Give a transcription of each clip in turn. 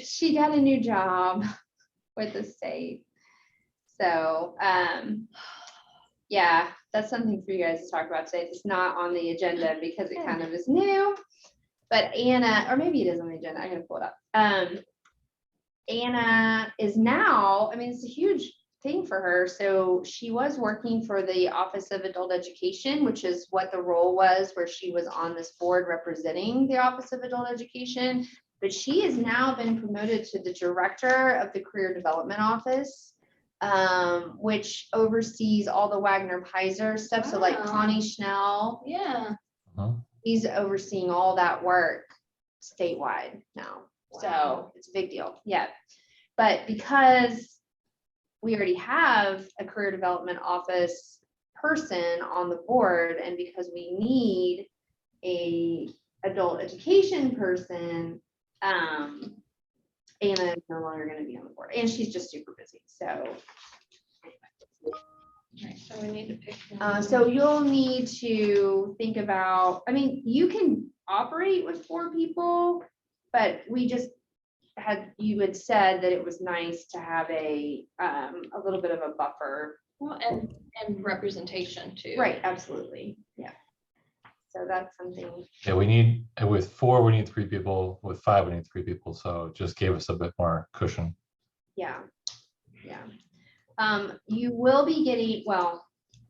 she got a new job with the state. So, yeah, that's something for you guys to talk about today. It's not on the agenda because it kind of is new, but Anna, or maybe it is on the agenda. I'm gonna pull it up. Anna is now, I mean, it's a huge thing for her. So she was working for the Office of Adult Education, which is what the role was, where she was on this board representing the Office of Adult Education. But she has now been promoted to the director of the Career Development Office, which oversees all the Wagner-Peiser stuff. So like Connie Schnell, he's overseeing all that work statewide now. So it's a big deal. Yeah. But because we already have a career development office person on the board, and because we need a adult education person, Anna is no longer going to be on the board, and she's just super busy. So, So we need to pick. so you'll need to think about. I mean, you can operate with 4 people, but we just you had said that it was nice to have a little bit of a buffer. Well, and representation too. Right, absolutely. Yeah. So that's something. Yeah, we need, with 4, we need 3 people. With 5, we need 3 people. So it just gave us a bit more cushion. Yeah. Yeah. You will be getting, well,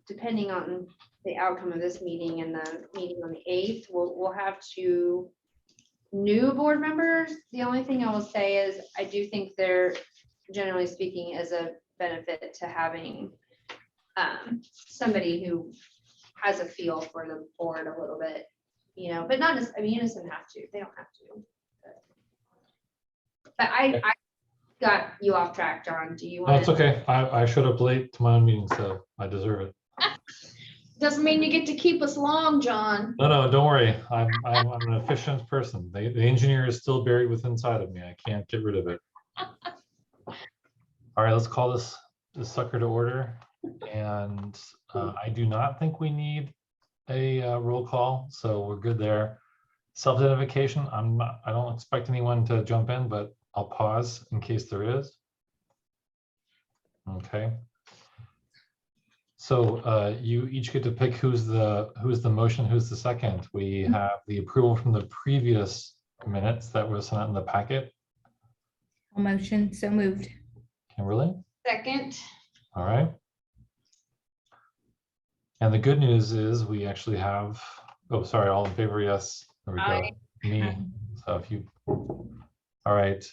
depending on the outcome of this meeting and the meeting on the 8th, we'll have 2 new board members. The only thing I will say is I do think there, generally speaking, is a benefit to having somebody who has a feel for the board a little bit, you know, but not as, I mean, you doesn't have to, they don't have to. But I got you off track, John. Do you No, want it's okay. I showed up late to my own meeting, so I deserve it. Doesn't mean you get to keep us long, John. No, don't worry. I'm an efficient person. The engineer is still buried within inside of me. I can't get rid of it. All right, let's call this sucker to order. And I do not think we need a roll call, so we're good there. Self-identification, I don't expect anyone to jump in, but I'll pause in case there is. Okay. So you each get to pick who's the motion, who's the second. We have the approval from the previous minutes that was sent out in the packet. A motion, so moved. Kimberly? Second. All right. And the good news is we actually have, oh, sorry, all in favor, yes. There we go. Me. So if you, all right.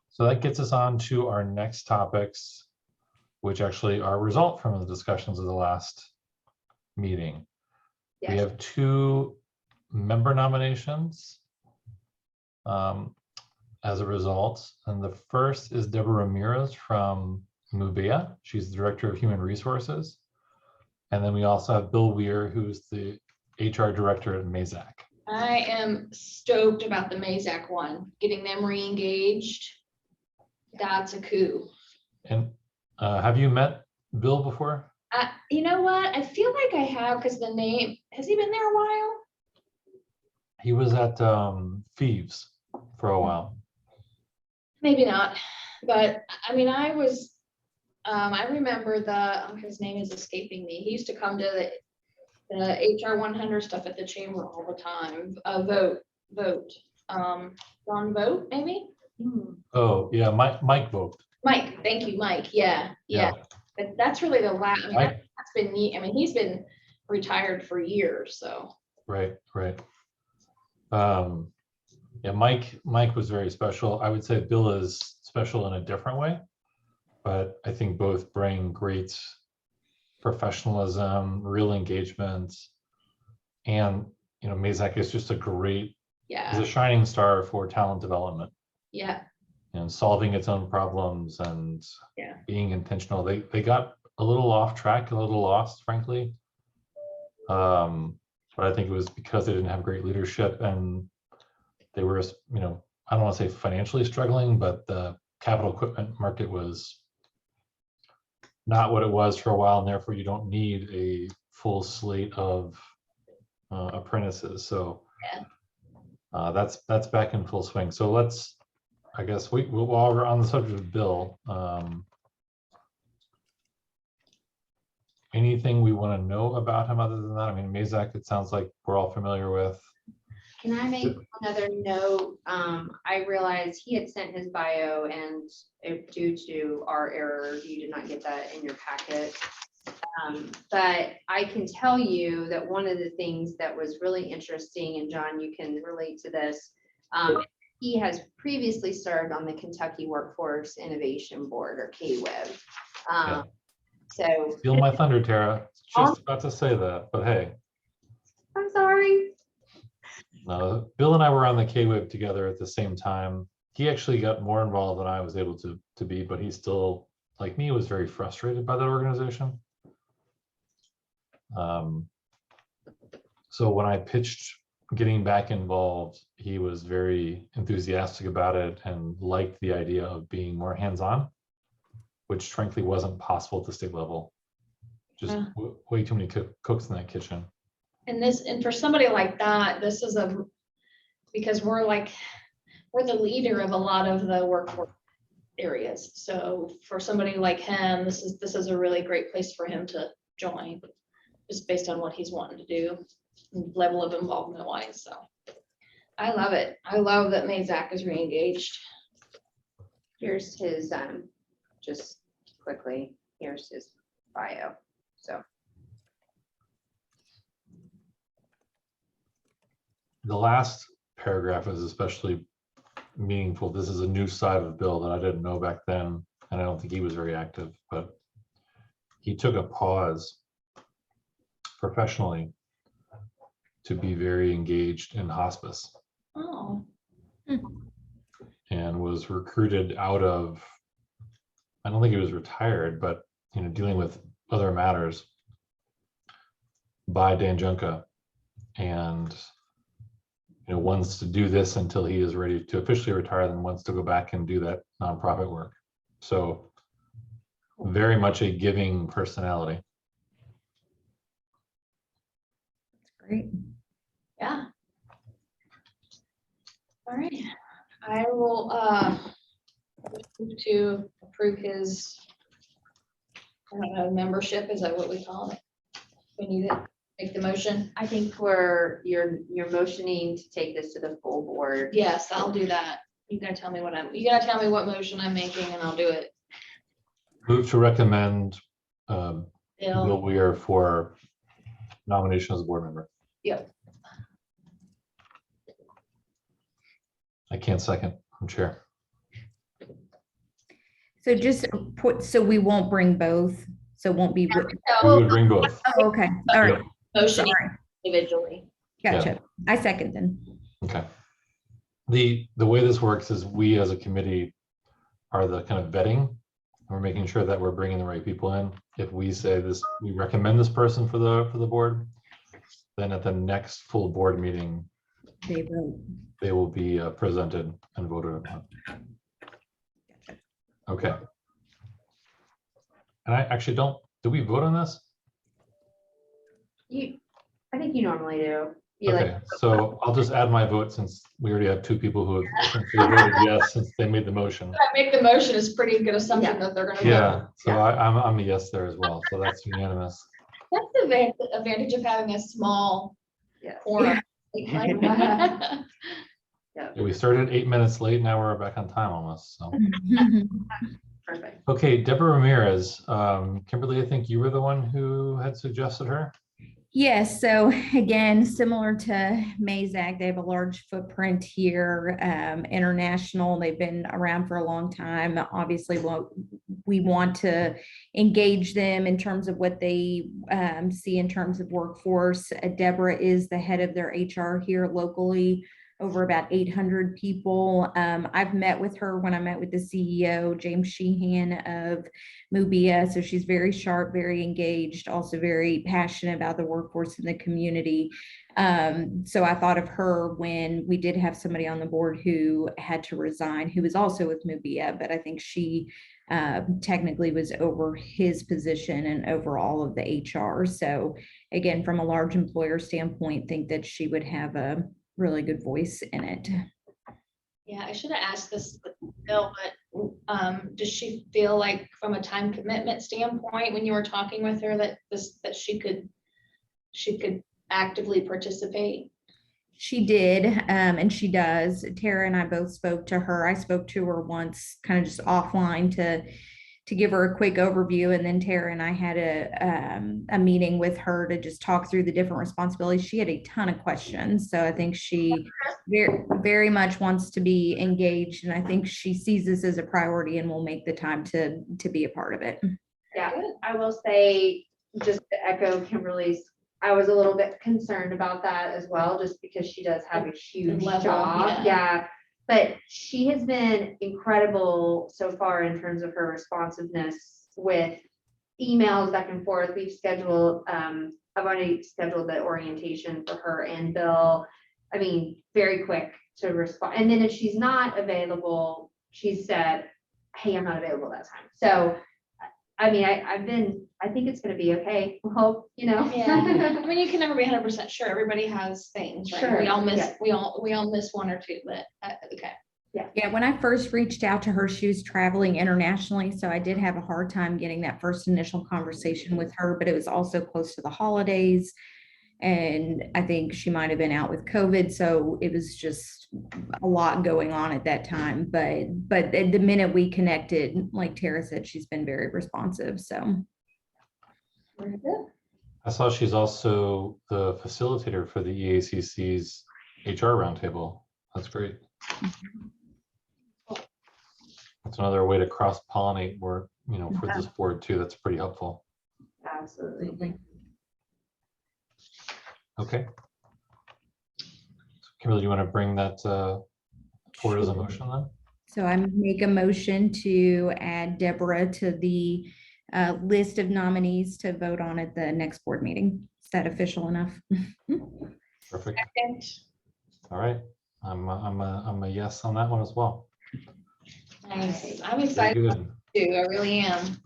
So that gets us on to our next topics, which actually are a result from the discussions of the last meeting. Yes. We have 2 member nominations as a result. And the first is Deborah Ramirez from MBO. She's the Director of Human Resources. And then we also have Bill Weir, who's the HR Director at Mazak. I am stoked about the Mazak one, getting them re-engaged. That's a coup. And have you met Bill before? You know what? I feel like I have, because the name, has he been there a while? He was at Thieves for a while. Maybe not, but I mean, I remember his name is escaping me. He used to come to the HR 100 stuff at the chamber all the time. Vote. Ron Vote, maybe? Oh, yeah, Mike Vogt. Mike, thank you, Mike. Yeah. But that's really the last, I mean, that's been neat. I mean, he's been retired for years, so. Right. Yeah, Mike was very special. I would say Bill is special in a different way, but I think both bring great professionalism, real engagement, and Mazak is just is a shining star for talent development. Yeah. And solving its own problems and being intentional. They got a little off track, a little lost, frankly. But I think it was because they didn't have great leadership and they were, I don't want to say financially struggling, but the capital equipment market was not what it was for a while, and therefore you don't need a full slate of apprentices. So that's back in full swing. So let's I guess while we're on the subject of Bill, anything we want to know about him other than that? I mean, Mazak, it sounds like we're all familiar with. Can I make another note? I realized he had sent his bio and due to our error, you did not get that in your packet. But I can tell you that one of the things that was really interesting, and John, you can relate to this, he has previously served on the Kentucky Workforce Innovation Board, or KWIB. Yeah. So. Steal my thunder, Tara. Just about to say that, but hey. I'm sorry. No, Bill and I were on the KWIB together at the same time. He actually got more involved than I was able to be, but he still, like me, was very frustrated by that organization. So when I pitched getting back involved, he was very enthusiastic about it and liked the idea of being more hands-on, which frankly wasn't possible at the state level. Just way too many cooks in that kitchen. And for somebody like that, this is because we're the leader of a lot of the workforce areas. So for somebody like him, this is a really great place for him to join, just based on what he's wanting to do, level of involvement wise. So I love it. I love that Mazak is re-engaged. Here's his, just quickly, here's his bio. So. The last paragraph is especially meaningful. This is a new side of Bill that I didn't know back then, and I don't think he was very active, but he took a pause professionally to be very engaged in hospice. Oh. And was recruited out of, I don't think he was retired, but dealing with other matters by Dan Junka, and wants to do this until he is ready to officially retire, then wants to go back and do that nonprofit work. So very much a giving personality. That's great. Yeah. All right. I will move to approve his, I don't know, membership. Is that what we call it? We need it. Make the motion. I think you're motioning to take this to the full board. Yes, I'll do that. You gotta tell me what motion I'm making and I'll do it. Move to recommend Bill Weir for nomination as a board member. Yep. I can't second. I'm chair. So just put, so we won't bring both. So it won't be. We would bring both. Oh, okay. All right. Motion Sorry. individually. Gotcha. I second then. Okay. The way this works is we as a committee are the kind of vetting. We're making sure that we're bringing the right people in. If we say this, we recommend this person for the board, then at the next full board meeting, They vote. they will be presented and voted upon. Okay. And I actually do we vote on this? I think you normally do. Okay, so I'll just add my vote since we already have two people who have essentially voted yes since they made the motion. I make the motion is pretty good assumption that they're gonna vote. Yeah, so I'm a yes there as well, so that's unanimous. That's the advantage of having a small quorum. Yeah, we started 8 minutes late, now we're back on time almost, so. Perfect. Okay, Deborah Ramirez, Kimberly, I think you were the one who had suggested her. Yes, so again, similar to Mazak, they have a large footprint here, international. They've been around for a long time. Obviously, we want to engage them in terms of what they see in terms of workforce. Deborah is the head of their HR here locally, over about 800 people. I've met with her when I met with the CEO, James Sheehan of MBO. So she's very sharp, very engaged, also very passionate about the workforce in the community. So I thought of her when we did have somebody on the board who had to resign, who was also with MBO, but I think she technically was over his position and over all of the HR. So again, from a large employer standpoint, think that she would have a really good voice in it. Yeah, I should have asked this to Bill, but does she feel like from a time commitment standpoint, when you were talking with her, that she could actively participate? She did, and she does. Tara and I both spoke to her. I spoke to her once, kind of just offline to give her a quick overview, and then Tara and I had a meeting with her to just talk through the different responsibilities. She had a ton of questions, so I think she very much wants to be engaged, and I think she sees this as a priority and will make the time to be a part of it. Yeah, I will say, just to echo Kimberly's, I was a little bit concerned about that as well, just because she does have a huge level, job. Yeah. But she has been incredible so far in terms of her responsiveness with emails back and forth. We've scheduled, I've already scheduled the orientation for her and Bill. I mean, very quick to respond. And then if she's not available, she said, hey, I'm not available that time. So I mean, I think it's gonna be okay. We'll hope, Yeah, I mean, you can never be 100% sure. Everybody has things, right? Sure, We all miss, yeah. we all miss one or two, but okay. Yeah, when I first reached out to her, she was traveling internationally, so I did have a hard time getting that first initial conversation with her, but it was also close to the holidays. And I think she might have been out with COVID, so it was just a lot going on at that time. But the minute we connected, like Tara said, she's been very responsive, so. I saw she's also the facilitator for the EACC's HR roundtable. That's great. That's another way to cross-pollinate work, for this board too. That's pretty helpful. Absolutely. Okay. Kimberly, do you want to bring that forward as a motion then? So I make a motion to add Deborah to the list of nominees to vote on at the next board meeting. Is that official enough? Perfect. Second. All right. I'm a yes on that one as well. Nice. I'm Very excited good. too. I really am.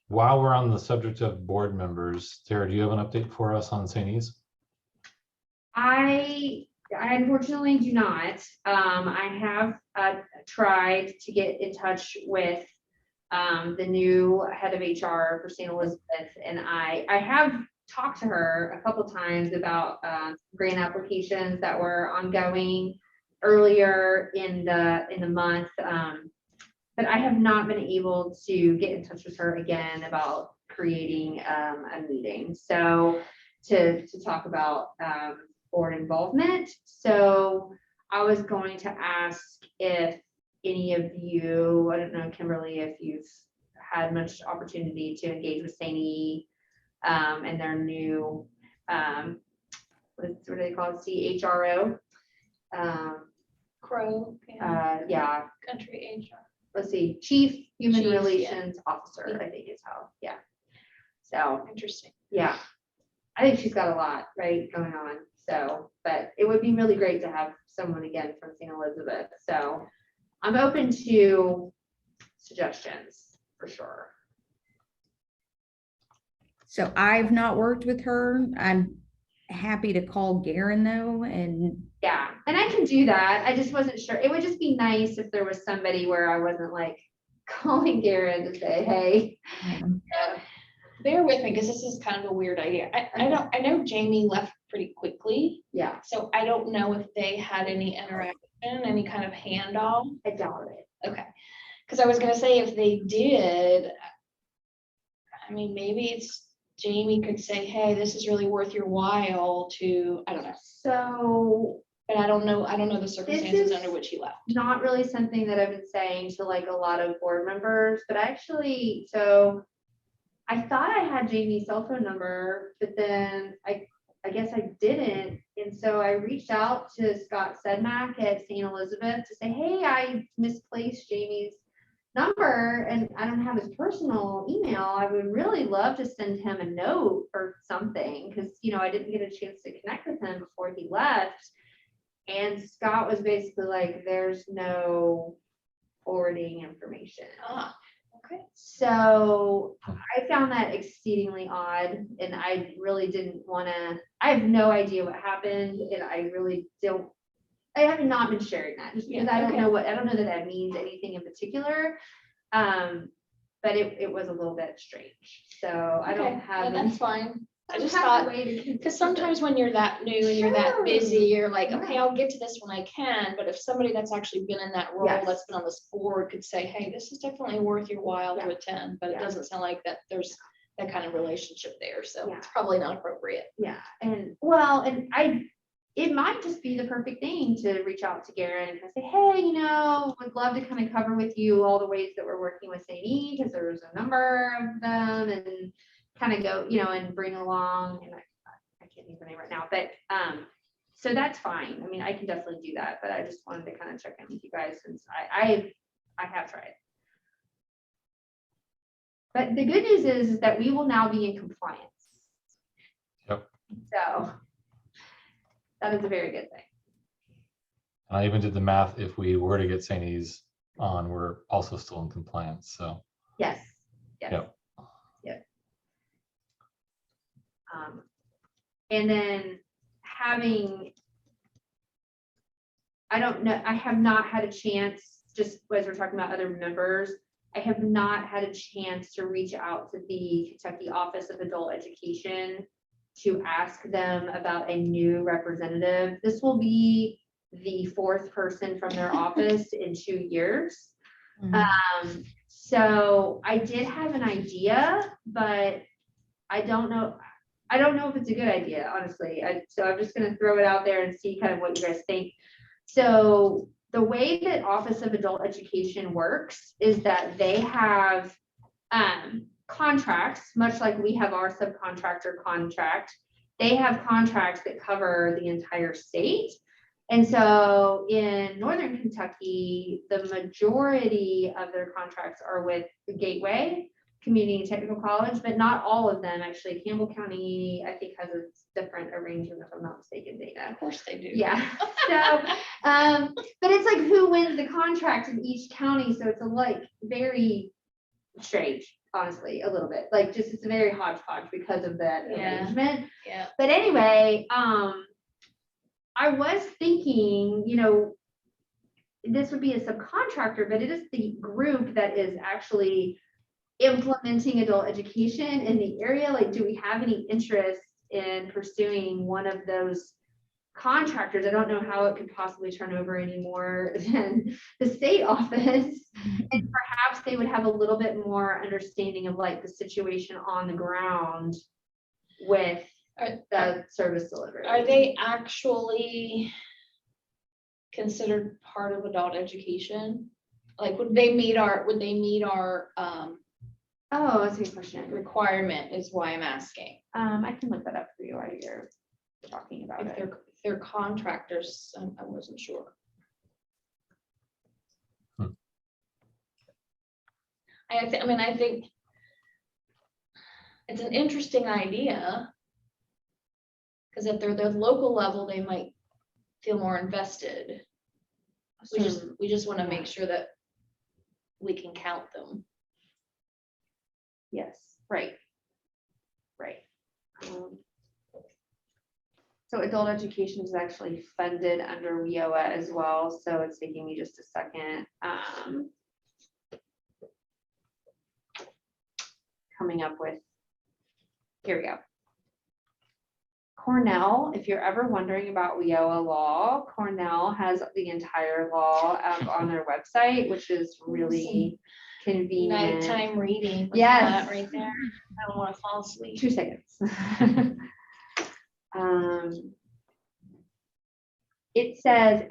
While we're on the subject of board members, Tara, do you have an update for us on St. E's? I unfortunately do not. I have tried to get in touch with the new head of HR for St. Elizabeth, and I have talked to her a couple times about grant applications that were ongoing earlier in the month. But I have not been able to get in touch with her again about creating a meeting. So to talk about board involvement. So I was going to ask if any of you, I don't know, Kimberly, if you've had much opportunity to engage with St. E and their new, what do they call it, CHRO? Crow. Yeah. Country HR. Let's see, Chief Human Chief, Relations Officer, Yeah. I think is how, yeah. So, Interesting. yeah, I think she's got a lot, right, going on. So, but it would be really great to have someone again from St. Elizabeth. So I'm open to suggestions for sure. So I've not worked with her. I'm happy to call Garen though, and Yeah, and I can do that. I just wasn't sure. It would just be nice if there was somebody where I wasn't like calling Garen to say, hey. Bear with me because this is kind of a weird idea. I know Jamie left pretty quickly, Yeah, so I don't know if they had any interaction, any kind of handoff. I doubt it. Okay, because I was gonna say if they did, I mean, maybe it's Jamie could say, hey, this is really worth your while to, I don't know. So But I don't know the circumstances under which he left. not really something that I've been saying to like a lot of board members, but actually, so I thought I had Jamie's cell phone number, but then I guess I didn't. And so I reached out to Scott Sedmack at St. Elizabeth to say, hey, I misplaced Jamie's number and I don't have his personal email. I would really love to send him a note or something because, I didn't get a chance to connect with him before he left. And Scott was basically like, there's no forwarding information. Okay. So I found that exceedingly odd and I really didn't want to, I have no idea what happened and I really don't, I have not been sharing that just because Yeah, I don't okay. know I don't know that that means anything in particular. But it was a little bit strange. So I Okay, don't have. yeah, that's fine. I don't just have a thought, way to because sometimes when you're that new and you're that Sure. busy, you're like, okay, Yeah. I'll get to this when I can. But if somebody that's actually been in that role, Yes. that's been on this board could say, hey, this is definitely worth your while Yeah. to attend, but it Yeah. doesn't sound like that there's that kind of relationship there. So Yeah. it's probably not appropriate. Yeah, and it might just be the perfect thing to reach out to Garen and say, hey, would love to kind of cover with you all the ways that we're working with St. E, because there's a number of them, and kind of go, and bring along, and I can't think of the name right now, but, so that's fine. I mean, I can definitely do that, but I just wanted to kind of check in with you guys since I have tried. But the good news is that we will now be in compliance. Yep. So that is a very good thing. And I even did the math. If we were to get St. E's on, we're also still in compliance. So Yes. Yes. Yep. Yep. And then I don't know, I have not had a chance, just as we're talking about other members, I have not had a chance to reach out to the Kentucky Office of Adult Education to ask them about a new representative. This will be the fourth person from their office in 2 years. So I did have an idea, but I don't know if it's a good idea, honestly. So I'm just gonna throw it out there and see kind of what you guys think. So the way that Office of Adult Education works is that they have contracts, much like we have our subcontractor contract. They have contracts that cover the entire state. And so in Northern Kentucky, the majority of their contracts are with the Gateway Community and Technical College, but not all of them. Actually, Campbell County, I think, has a different arrangement, if I'm not mistaken, Dana. Of course they do. Yeah. So, but it's like who wins the contract in each county. So it's very strange, honestly, a little bit. Like just it's a very hodgepodge because of that Yeah. arrangement. Yeah. But anyway, I was thinking, this would be a subcontractor, but it is the group that is actually implementing adult education in the area. Like, do we have any interest in pursuing one of those contractors? I don't know how it could possibly turn over any more than the state office. And perhaps they would have a little bit more understanding of like the situation on the ground with the service delivery. Are they actually considered part of adult education? Like, would they meet our Oh, that's a good question. requirement is why I'm asking. I can look that up for you while you're talking about If it. they're contractors, I wasn't sure. I think it's an interesting idea. Because if they're the local level, they might feel more invested. We just want to make sure that we can count them. Yes, right. So adult education is actually funded under WIOA as well, so it's taking me just a second. Coming up with, here we go. Cornell, if you're ever wondering about WIOA law, Cornell has the entire law on their website, which is really convenient. Nighttime reading. with Yes. that right there. I don't want to fall asleep. 2 seconds. It says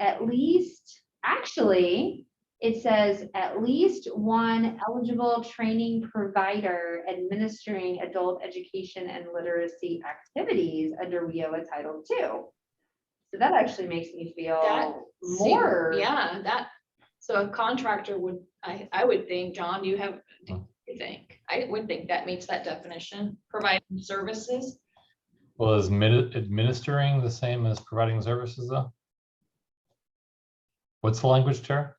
at least one eligible training provider administering adult education and literacy activities under WIOA Title II. So that actually makes me feel more. So a contractor would, I would think, John, you think? I would think that meets that definition, providing services. Well, is administering the same as providing services though? What's the language, Tara?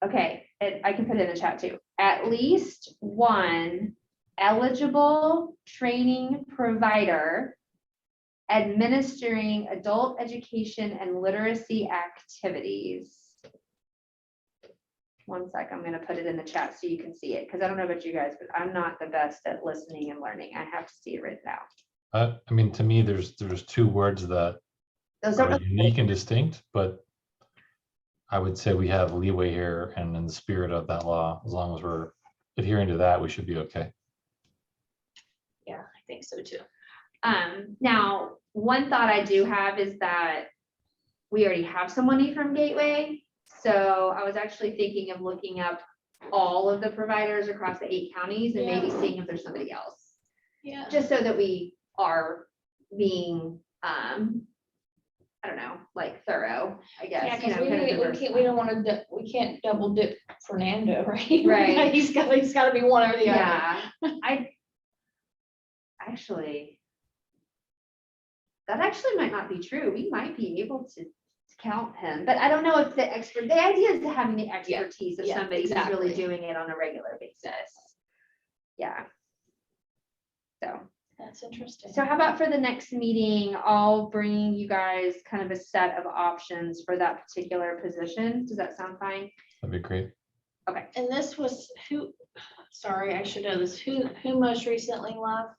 Okay, I can put it in the chat too. At least one eligible training provider administering adult education and literacy activities. One sec, I'm gonna put it in the chat so you can see it, because I don't know about you guys, but I'm not the best at listening and learning. I have to see it written out. I mean, to me, there's two words that Those are are unique and distinct, but I would say we have leeway here, and in the spirit of that law, as long as we're adhering to that, we should be okay. Yeah, I think so too. now, one thought I do have is that we already have somebody from Gateway. So I was actually thinking of looking up all of the providers across the 8 counties and maybe seeing if there's somebody else. Yeah. Just so that we are being, I don't know, like thorough, I guess. Yeah, you because know, kind of we diversify. can't, we don't want to, we can't double dip Fernando, right? Right. He's got to be one or the other. Yeah, I actually, that actually might not be true. We might be able to count him, but I don't know if the idea is having the expertise of Yeah, somebody who's exactly. really doing it on a regular basis. Yeah. So. That's interesting. So how about for the next meeting, I'll bring you guys kind of a set of options for that particular position. Does that sound fine? That'd be great. Okay. And this was who, sorry, I should know this, who most recently left?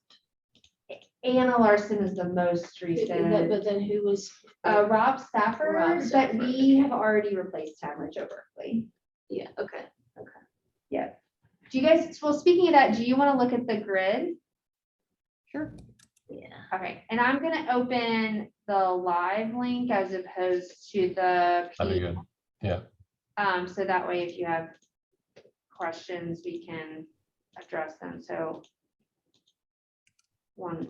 Anna Larson is the most recent. But then who was? Rob Stafford, Rob but Stafford. we have already replaced him with Joe Berkeley. Yeah, okay. Yeah. Do you guys, well, speaking of that, do you want to look at the grid? Sure. Yeah. Okay, and I'm gonna open the live link as opposed to the. That'd be good. Yeah. So that way, if you have questions, we can address them. So. One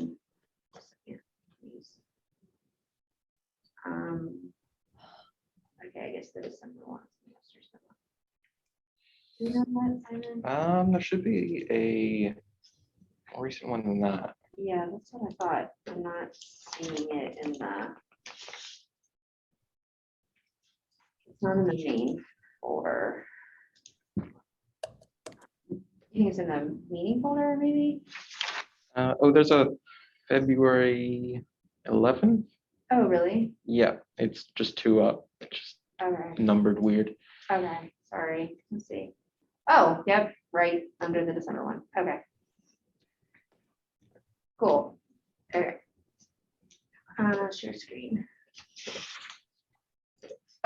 second, please. Okay, I guess the December one. You know what, Simon? There should be a more recent one than that. Yeah, that's what I thought. I'm not seeing it in the. It's not in the main folder. You think it's in the meeting folder, maybe? Oh, there's a February 11th. Oh, really? Yeah, it's just 2 up. It's just Okay, numbered weird. okay, sorry. Let's see. Oh, yep, right under the December one. Okay. Cool. Okay. Share screen.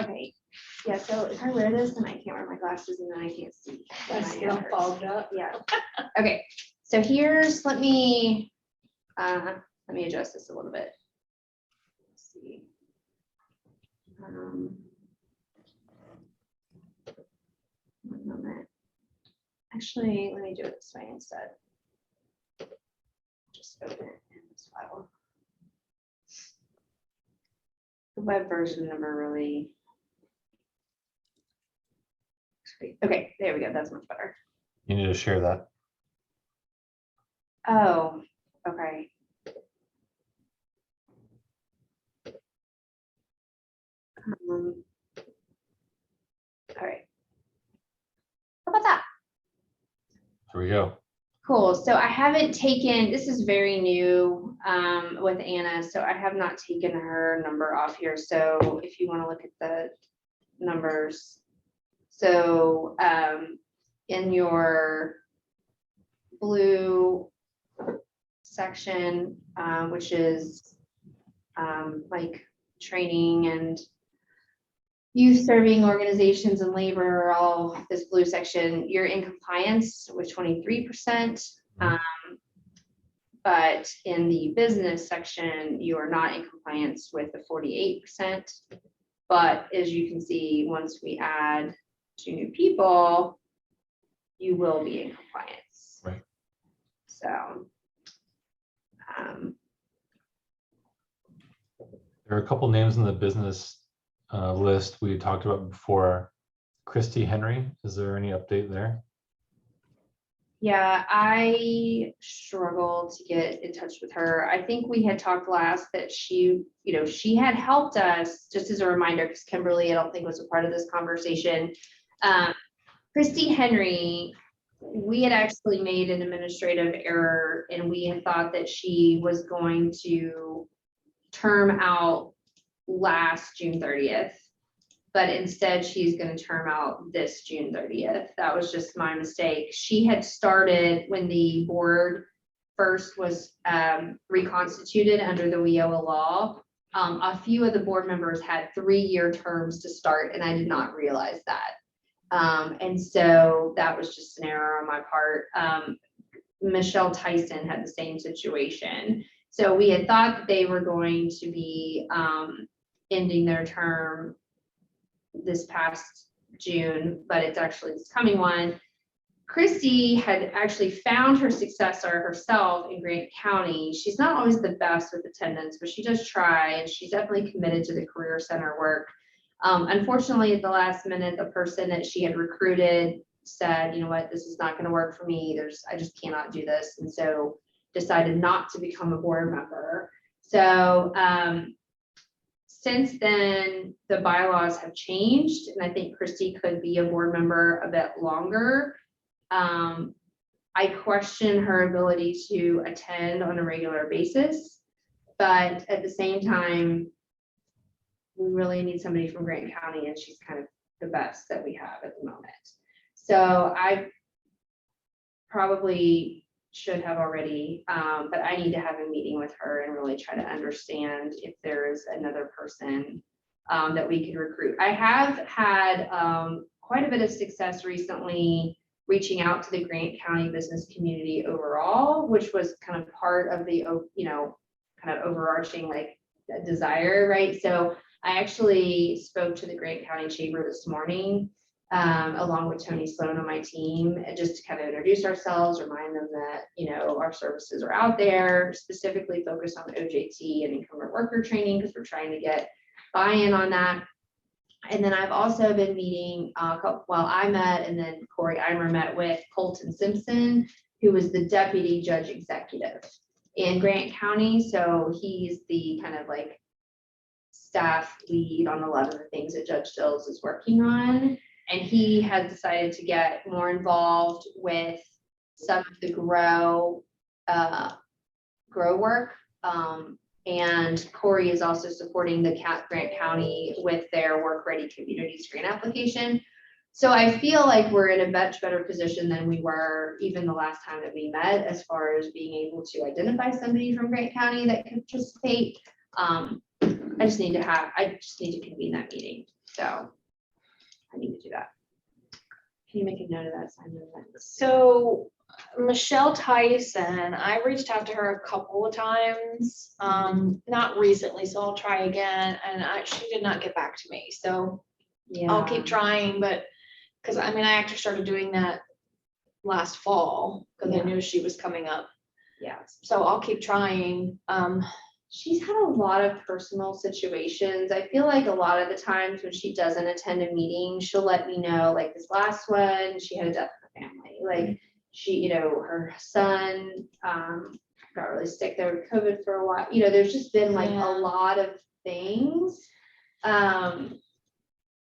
Okay, yeah, so if I wear this, then I can't wear my glasses and then I can't see. That's My still head hurts. fogged up. Yeah. Okay, so here's, let me adjust this a little bit. Let's see. One moment. Actually, let me do it this way instead. Just open it in this file. The web version never really. Okay, there we go. That's much better. You need to share that. Oh, okay. All right. How about that? Here we go. Cool. So I haven't taken, this is very new with Anna, so I have not taken her number off here. So if you want to look at the numbers. So in your blue section, which is like training and youth serving organizations and labor, all this blue section, you're in compliance with 23%. But in the business section, you are not in compliance with the 48%. But as you can see, once we add 2 new people, you will be in compliance. Right. So. There are a couple names in the business list we talked about before. Christy Henry, is there any update there? Yeah, I struggled to get in touch with her. I think we had talked last that she, you know, she had helped us, just as a reminder, because Kimberly, I don't think was a part of this conversation. Christy Henry, we had actually made an administrative error and we had thought that she was going to term out last June 30th. But instead she's going to term out this June 30th. That was just my mistake. She had started when the board first was reconstituted under the WIOA law. A few of the board members had 3-year terms to start, and I did not realize that. And so that was just an error on my part. Michelle Tyson had the same situation. So we had thought that they were going to be ending their term this past June, but it's actually this coming one. Christy had actually found her successor herself in Grant County. She's not always the best with attendance, but she does try, and she's definitely committed to the Career Center work. Unfortunately, at the last minute, the person that she had recruited said, you know what, this is not going to work for me. I just cannot do this. And so decided not to become a board member. So since then, the bylaws have changed, and I think Christy could be a board member a bit longer. I question her ability to attend on a regular basis, but at the same time, we really need somebody from Grant County, and she's kind of the best that we have at the moment. So I probably should have already, but I need to have a meeting with her and really try to understand if there's another person that we could recruit. I have had quite a bit of success recently reaching out to the Grant County business community overall, which was kind of part of the, kind of overarching like desire, right? So I actually spoke to the Grant County Chamber this morning, along with Tony Sloan on my team, just to kind of introduce ourselves, remind them that, our services are out there, specifically focused on OJT and incumbent worker training, because we're trying to get buy-in on that. And then I've also been meeting, I met, and then Corey Eimer met with Colton Simpson, who was the deputy judge executive in Grant County. So he's the kind of like staff lead on a lot of the things that Judge Dills is working on. And he has decided to get more involved with some of the grow work. And Corey is also supporting the Grant County with their Work Ready Communities grant application. So I feel like we're in a much better position than we were even the last time that we met, as far as being able to identify somebody from Grant County that can participate. I just need to convene that meeting. So I need to do that. Can you make a note of that, Simon? So Michelle Tyson, I reached out to her a couple of times, not recently, so I'll try again. And she did not get back to me. So Yeah. I'll keep trying, but because I actually started doing that last fall because I knew she was coming up. Yeah. So I'll keep trying. She's had a lot of personal situations. I feel like a lot of the times when she doesn't attend a meeting, she'll let me know, like this last one, she had a death in the family. Like she, her son got really sick there with COVID for a while. There's just been like a lot of things.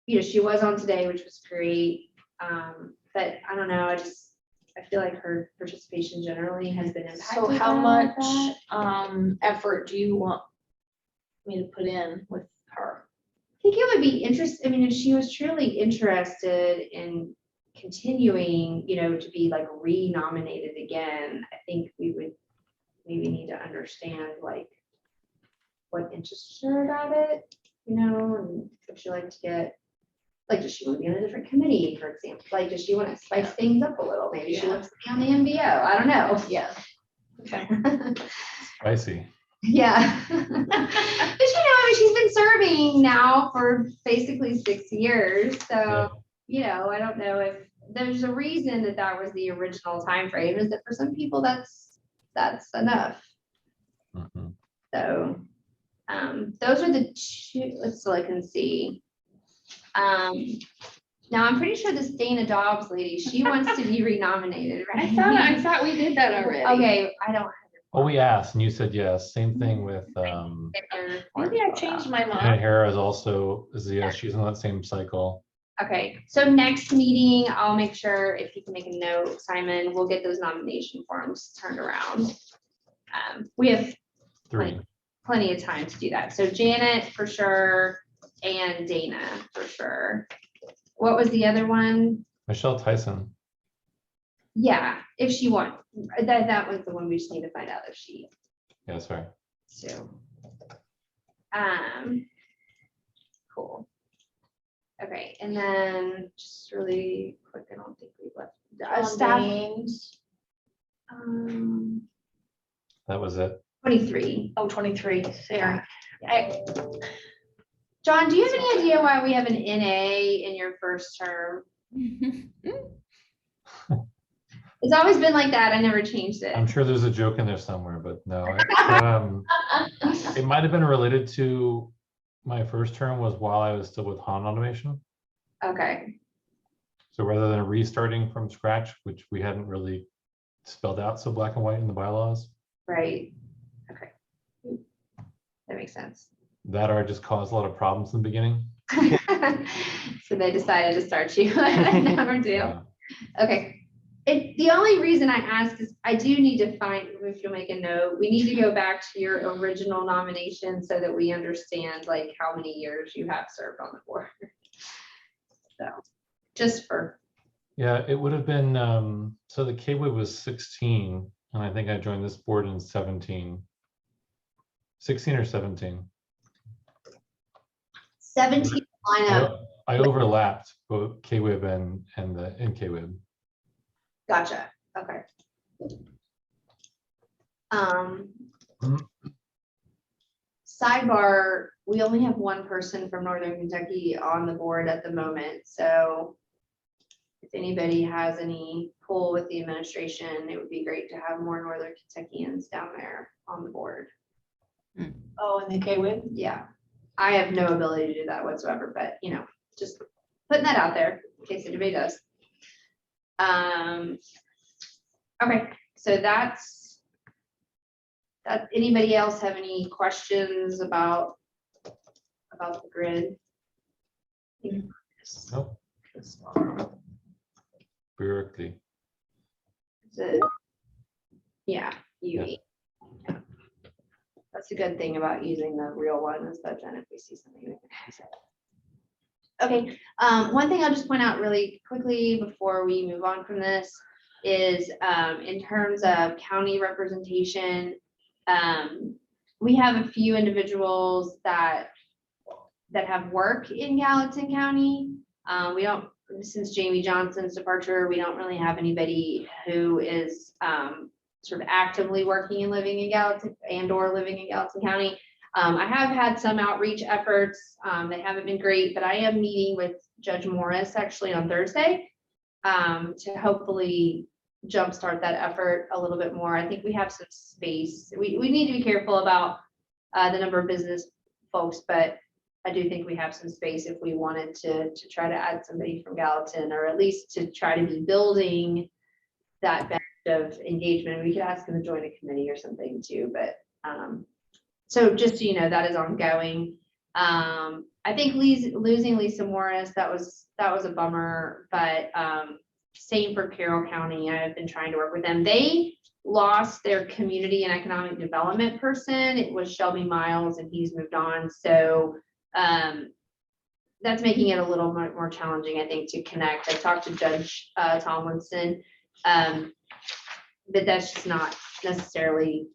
She was on today, which was great. But I don't know, I feel like her participation generally has been impacted. So how much effort do you want me to put in with her? I think it would be interesting. If she was truly interested in continuing, to be like re-nominated again, I think we would maybe need to understand like what interests her about it, and if she like to get, like, does she want to be on a different committee, for example? Like, does she want to spice things up a little? Maybe she wants to be on the MBO. I don't know. Yeah. Okay. Spicy. Yeah. But she's been serving now for basically 6 years. So, I don't know if there's a reason that was the original time frame, is that for some people that's enough. Mhm. So those are the two, so I can see. Now I'm pretty sure this Dana Dobbs lady, she wants to be renominated, right? I thought we did that already. Okay, I don't. Well, we asked and you said yes. Same thing with Maybe I changed my Hannah mind. Hara is yes, she's in that same cycle. Okay, so next meeting, I'll make sure, if you can make a note, Simon, we'll get those nomination forms turned around. We have 3. plenty of time to do that. So Janet for sure, and Dana for sure. What was the other one? Michelle Tyson. Yeah, if she wants, that was the one we just need to find out if she, Yeah, sorry. so. Cool. Okay, and then just really quick, I don't think we've left. Staff, Names. That was it. 23. Oh, 23, sorry. John, do you have any idea why we have an NA in your first term? It's always been like that. I never changed it. I'm sure there's a joke in there somewhere, but no. It might have been related to my first term was while I was still with Han Automation. Okay, So rather than restarting from scratch, which we hadn't really spelled out so black and white in the bylaws, right. Okay. That makes sense. that or just caused a lot of problems in the beginning. So they decided to start you at number 2. Yeah. Okay. The only reason I ask is I do need to find, if you'll make a note, we need to go back to your original nomination so that we understand like how many years you have served on the board. So just for. Yeah, it would have been, so the KWIB was 16, and I think I joined this board in 17. 16 or 17. 17 lineup. I overlapped both KWIB and the NKWIB. Gotcha. Okay. Sidebar, we only have one person from Northern Kentucky on the board at the moment, so if anybody has any pull with the administration, it would be great to have more Northern Kentuckians down there on the board. Oh, and the KWIB? Yeah, I have no ability to do that whatsoever, but you know, just putting that out there in case anybody does. Okay, so that's that. Anybody else have any questions about the grid? Nope. Bureaucracy. Yeah, UE. Yeah. That's a good thing about using the real one is that then if we see something, we can use it. Okay, one thing I'll just point out really quickly before we move on from this is in terms of county representation, we have a few individuals that have work in Gallatin County. We don't, since Jamie Johnson's departure, we don't really have anybody who is sort of actively working and living in Gallatin or living in Gallatin County. I have had some outreach efforts. They haven't been great, but I am meeting with Judge Morris actually on Thursday to hopefully jumpstart that effort a little bit more. I think we have some space. We need to be careful about the number of business folks, but I do think we have some space if we wanted to try to add somebody from Gallatin, or at least to try to be building that bench of engagement. We could ask them to join a committee or something too, but so just so you know, that is ongoing. I think losing Lisa Morris, that was a bummer, but same for Carroll County. I've been trying to work with them. They lost their community and economic development person. It was Shelby Miles and he's moved on. So that's making it a little more challenging, I think, to connect. I talked to Judge Tomlinson, but that's just not necessarily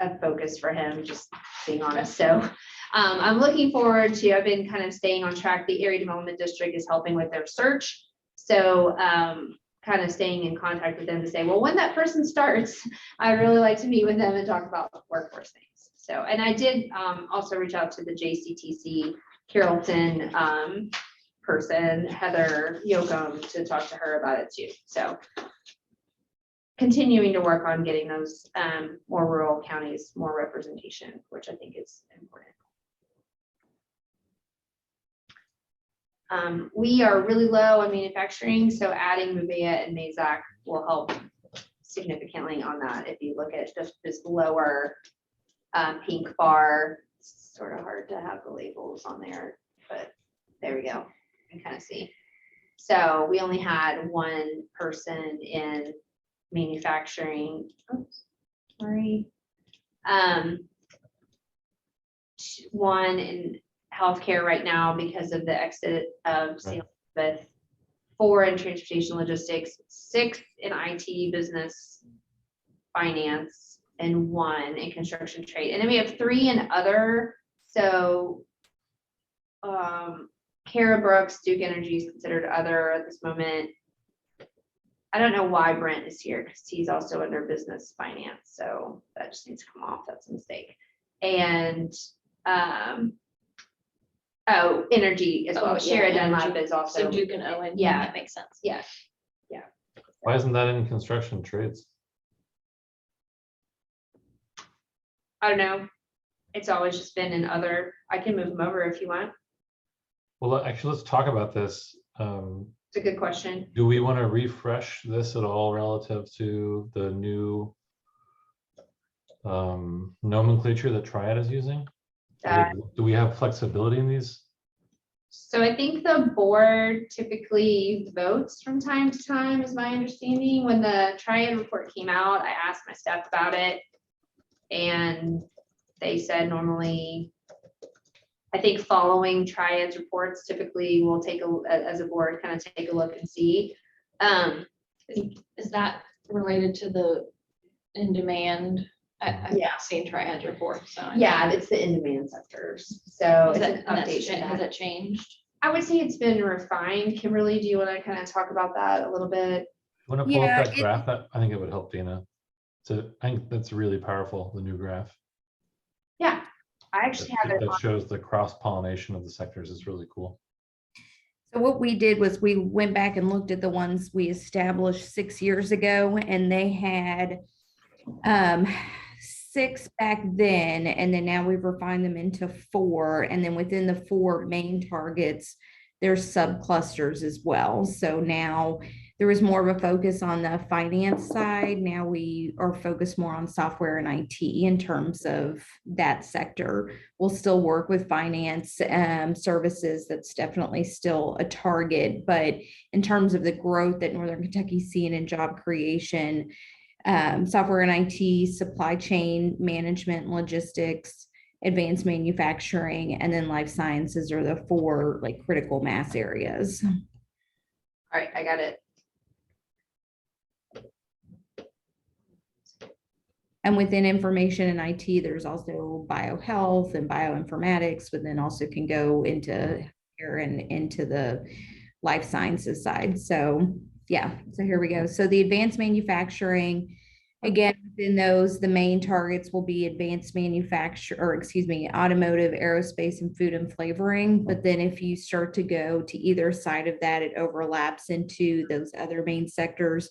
a focus for him, just being honest. So I'm looking forward to, I've been kind of staying on track. The Area Development District is helping with their search. So kind of staying in contact with them to say, well, when that person starts, I'd really like to meet with them and talk about workforce things. So, and I did also reach out to the JCTC Carrollton person, Heather Yoakum, to talk to her about it too. So continuing to work on getting those more rural counties more representation, which I think is important. We are really low on manufacturing, so adding Mubea and Mazak will help significantly on that. If you look at just this lower pink bar, it's sort of hard to have the labels on there, but there we go. You can kind of see. So we only had one person in manufacturing. Oops, sorry. one in healthcare right now because of the exit of St. Elizabeth, 4 in transportation logistics, 6 in IT, business, finance, and 1 in construction trade. And then we have 3 in other. So Kara Brooks, Duke Energy is considered other at this moment. I don't know why Brent is here because he's also under business finance. So that just needs to come off. That's a mistake. And energy as well. Oh, yeah, Shara Dunlap energy. is also. So Duke and Owen. Yeah. That makes sense. Yeah. Why isn't that in construction trades? I don't know. It's always just been in other. I can move them over if you want. Well, actually, let's talk about this. It's a good question. Do we want to refresh this at all relative to the new nomenclature that Triad is using? Do we have flexibility in these? So I think the board typically votes from time to time, is my understanding. When the Triad report came out, I asked my staff about it. And they said normally, I think following Triad's reports, typically we'll take as a board, kind of take a look and see. Is that related to the in demand? I've Yeah. not seen Triad's report, so. Yeah, it's the in-demand sectors. So Has it's it, an update to has that. it changed? I would say it's been refined. Kimberly, do you want to kind of talk about that a little bit? Want to pull Yeah, up that graph? I think it would help, Dana. So I think that's really powerful, the new graph. Yeah, I actually have it. That shows the cross-pollination of the sectors is really cool. So what we did was we went back and looked at the ones we established 6 years ago, and they had 6 back then, and then now we've refined them into 4. And then within the 4 main targets, there's subclusters as well. So now there was more of a focus on the finance side. Now we are focused more on software and IT in terms of that sector. We'll still work with finance services. That's definitely still a target. But in terms of the growth that Northern Kentucky's seeing in job creation, software and IT, supply chain management, logistics, advanced manufacturing, and then life sciences are the 4 like critical mass areas. All right, I got it. And within information and IT, there's also biohealth and bioinformatics, but then also can go into here and into the life sciences side. So yeah, so here we go. So the advanced manufacturing, again, within those, the main targets will be advanced manufacture, or excuse me, automotive, aerospace, and food and flavoring. But then if you start to go to either side of that, it overlaps into those other main sectors.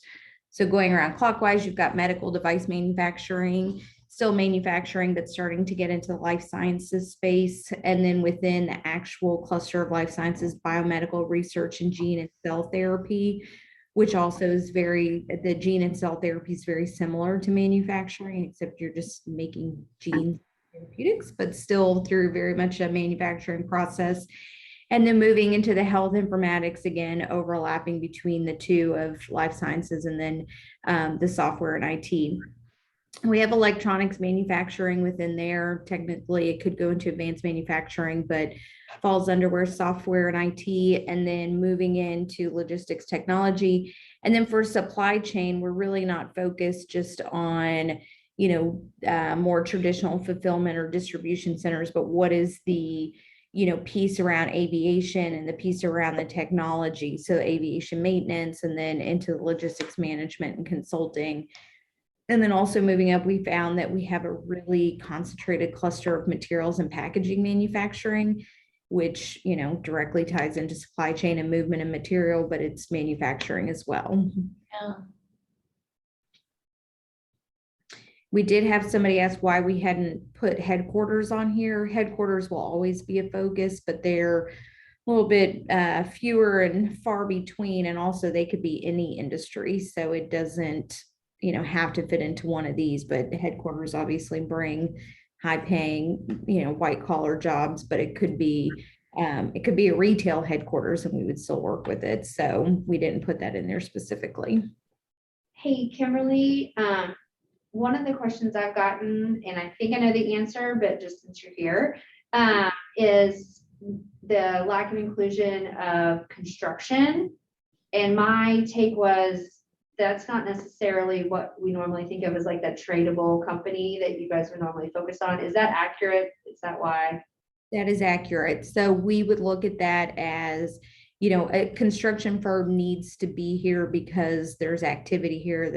So going around clockwise, you've got medical device manufacturing, still manufacturing, but starting to get into the life sciences space. And then within the actual cluster of life sciences, biomedical research and gene and cell therapy, which also is the gene and cell therapy is very similar to manufacturing, except you're just making gene therapeutics, but still through very much a manufacturing process. And then moving into the health informatics, again, overlapping between the 2 of life sciences and then the software and IT. We have electronics manufacturing within there. Technically, it could go into advanced manufacturing, but falls under where software and IT, and then moving into logistics technology. And then for supply chain, we're really not focused just on, more traditional fulfillment or distribution centers, but what is the piece around aviation and the piece around the technology. So aviation maintenance, and then into logistics management and consulting. And then also moving up, we found that we have a really concentrated cluster of materials and packaging manufacturing, which, directly ties into supply chain and movement of material, but it's manufacturing as well. Yeah. We did have somebody ask why we hadn't put headquarters on here. Headquarters will always be a focus, but they're a little bit fewer and far between. And also they could be any industry. So it doesn't, have to fit into one of these, but headquarters obviously bring high paying, white collar jobs, but it could be a retail headquarters and we would still work with it. So we didn't put that in there specifically. Hey, Kimberly, one of the questions I've gotten, and I think I know the answer, but just since you're here, is the lack of inclusion of construction. And my take was, that's not necessarily what we normally think of as like that tradable company that you guys would normally focus on. Is that accurate? Is that why? That is accurate. So we would look at that as, you know, a construction firm needs to be here because there's activity here.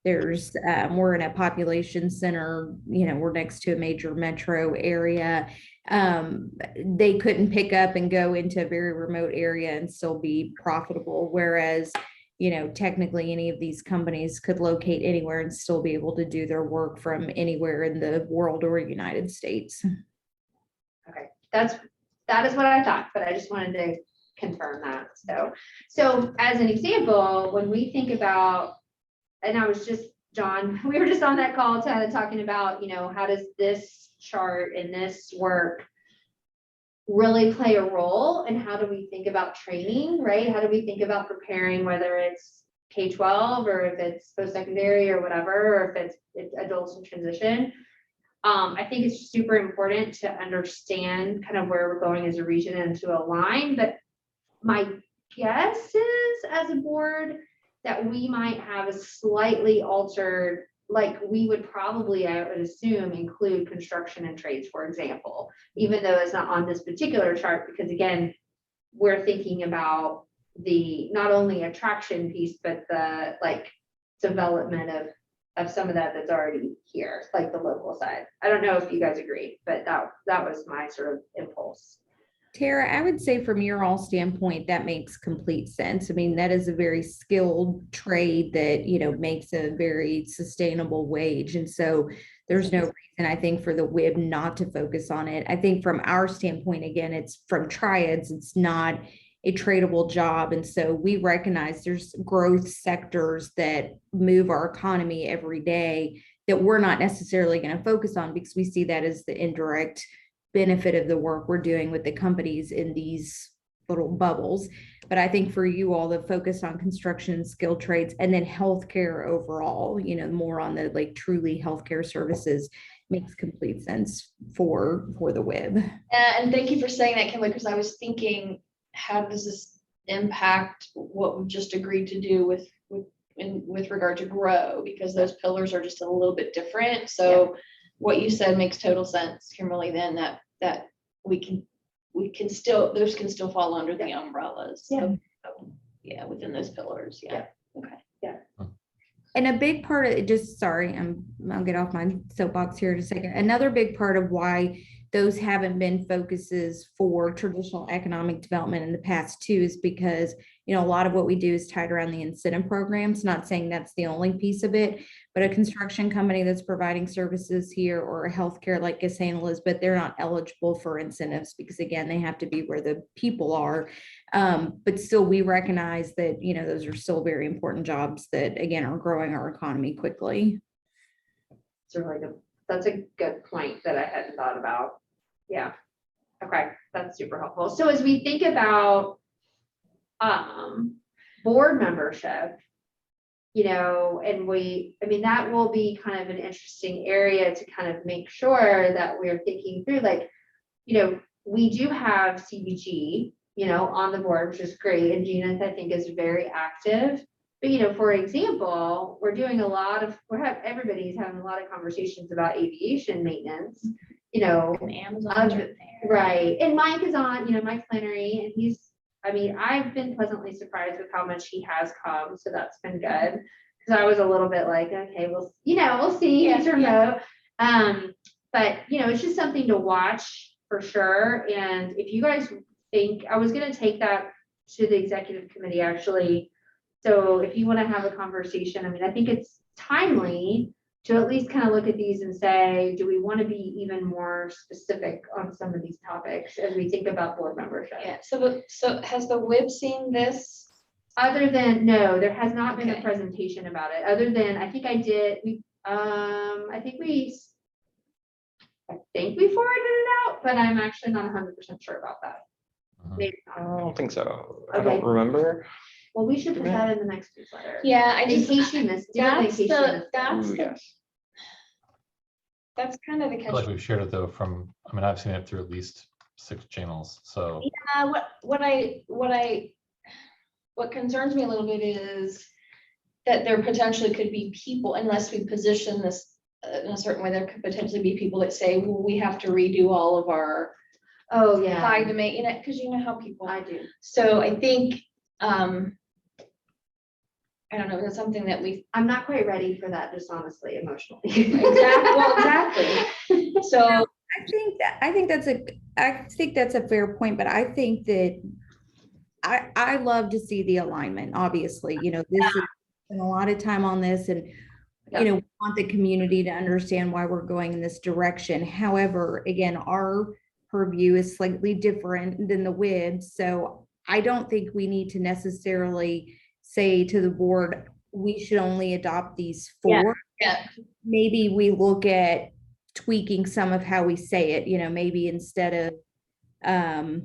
We're in a population center, you know, we're next to a major metro area. They couldn't pick up and go into a very remote area and still be profitable. Whereas, you know, technically any of these companies could locate anywhere and still be able to do their work from anywhere in the world or United States. Okay, that is what I thought, but I just wanted to confirm that. So as an example, when we think about, and I was just, John, we were just on that call kind of talking about, you know, how does this chart and this work really play a role, and how do we think about training, right? How do we think about preparing, whether it's K-12 or if it's post-secondary or whatever, or if it's adults in transition. I think it's super important to understand kind of where we're going as a region and to align, but my guess is as a board that we might have a slightly altered, like we would probably, I would assume, include construction and trades, for example, even though it's not on this particular chart, because again, we're thinking about the not only attraction piece, but the like development of some of that's already here, like the local side. I don't know if you guys agree, but that was my sort of impulse. Tara, I would say from your all standpoint, that makes complete sense. I mean, that is a very skilled trade that, you know, makes a very sustainable wage. And so there's no reason, I think, for the WIB not to focus on it. I think from our standpoint, again, it's from triads, it's not a tradable job. And so we recognize there's growth sectors that move our economy every day that we're not necessarily going to focus on because we see that as the indirect benefit of the work we're doing with the companies in these little bubbles. But I think for you all, the focus on construction, skilled trades, and then healthcare overall, you know, more on the like truly healthcare services makes complete sense for the WIB. And thank you for saying that, Kimberly, because I was thinking, how does this impact what we've just agreed to do with regard to grow? Because those pillars are just a little bit different. So what you said makes total sense, Kimberly, then that we can still, those can still fall under the umbrellas. Within those pillars. Okay. And a big part of it, just sorry, I'll get off my soapbox here in a second. Another big part of why those haven't been focuses for traditional economic development in the past too is because, you know, a lot of what we do is tied around the incentive programs. Not saying that's the only piece of it, but a construction company that's providing services here or a healthcare like St. Elizabeth, they're not eligible for incentives because again, they have to be where the people are. But still we recognize that, you know, those are still very important jobs that again are growing our economy quickly. That's a good point that I hadn't thought about. Yeah. Okay. That's super helpful. So as we think about board membership, you know, and I mean, that will be kind of an interesting area to kind of make sure that we're thinking through, like, you know, we do have CBG, you know, on the board, which is great. And Gina, I think, is very active. But, you know, for example, everybody's having a lot of conversations about aviation maintenance, you know, right. And Mike is on, you know, Mike Flannery, and I've been pleasantly surprised with how much he has come. So that's been good. Cause I was a little bit like, okay, we'll see. It's remote. But you know, it's just something to watch for sure. And if you guys think, I was going to take that to the executive committee actually. So if you want to have a conversation, I mean, I think it's timely to at least kind of look at these and say, do we want to be even more specific on some of these topics as we think about board membership? Yeah. So has the WIB seen this? Other than, no, there has not been a presentation about it. Other than, I think I did. I think we forwarded it out, but I'm actually not 100% sure about that. Maybe I don't think so. Okay. I don't remember. Well, we should put that in the next newsletter. Yeah, In case you missed it. That's Ooh, yes. That's kind of the I catch. feel like we've shared it though from, I mean, I've seen it through at least 6 channels, so. Yeah, what concerns me a little bit is that there potentially could be people, unless we position this in a certain way, there could potentially be people that say, well, we have to redo all of our Oh, high yeah, domain, you know, because you know how people. I do. So I think, I don't know, that's something that we. I'm not quite ready for that, just honestly, emotionally. Exactly. So I think that's a fair point, but I think that I love to see the alignment, obviously, this is spent a lot of time on this and we want the community to understand why we're going in this direction. However, again, our purview is slightly different than the WIB. So I don't think we need to necessarily say to the board, we should only adopt these 4. yeah. Maybe we look at tweaking some of how we say it, maybe instead of, I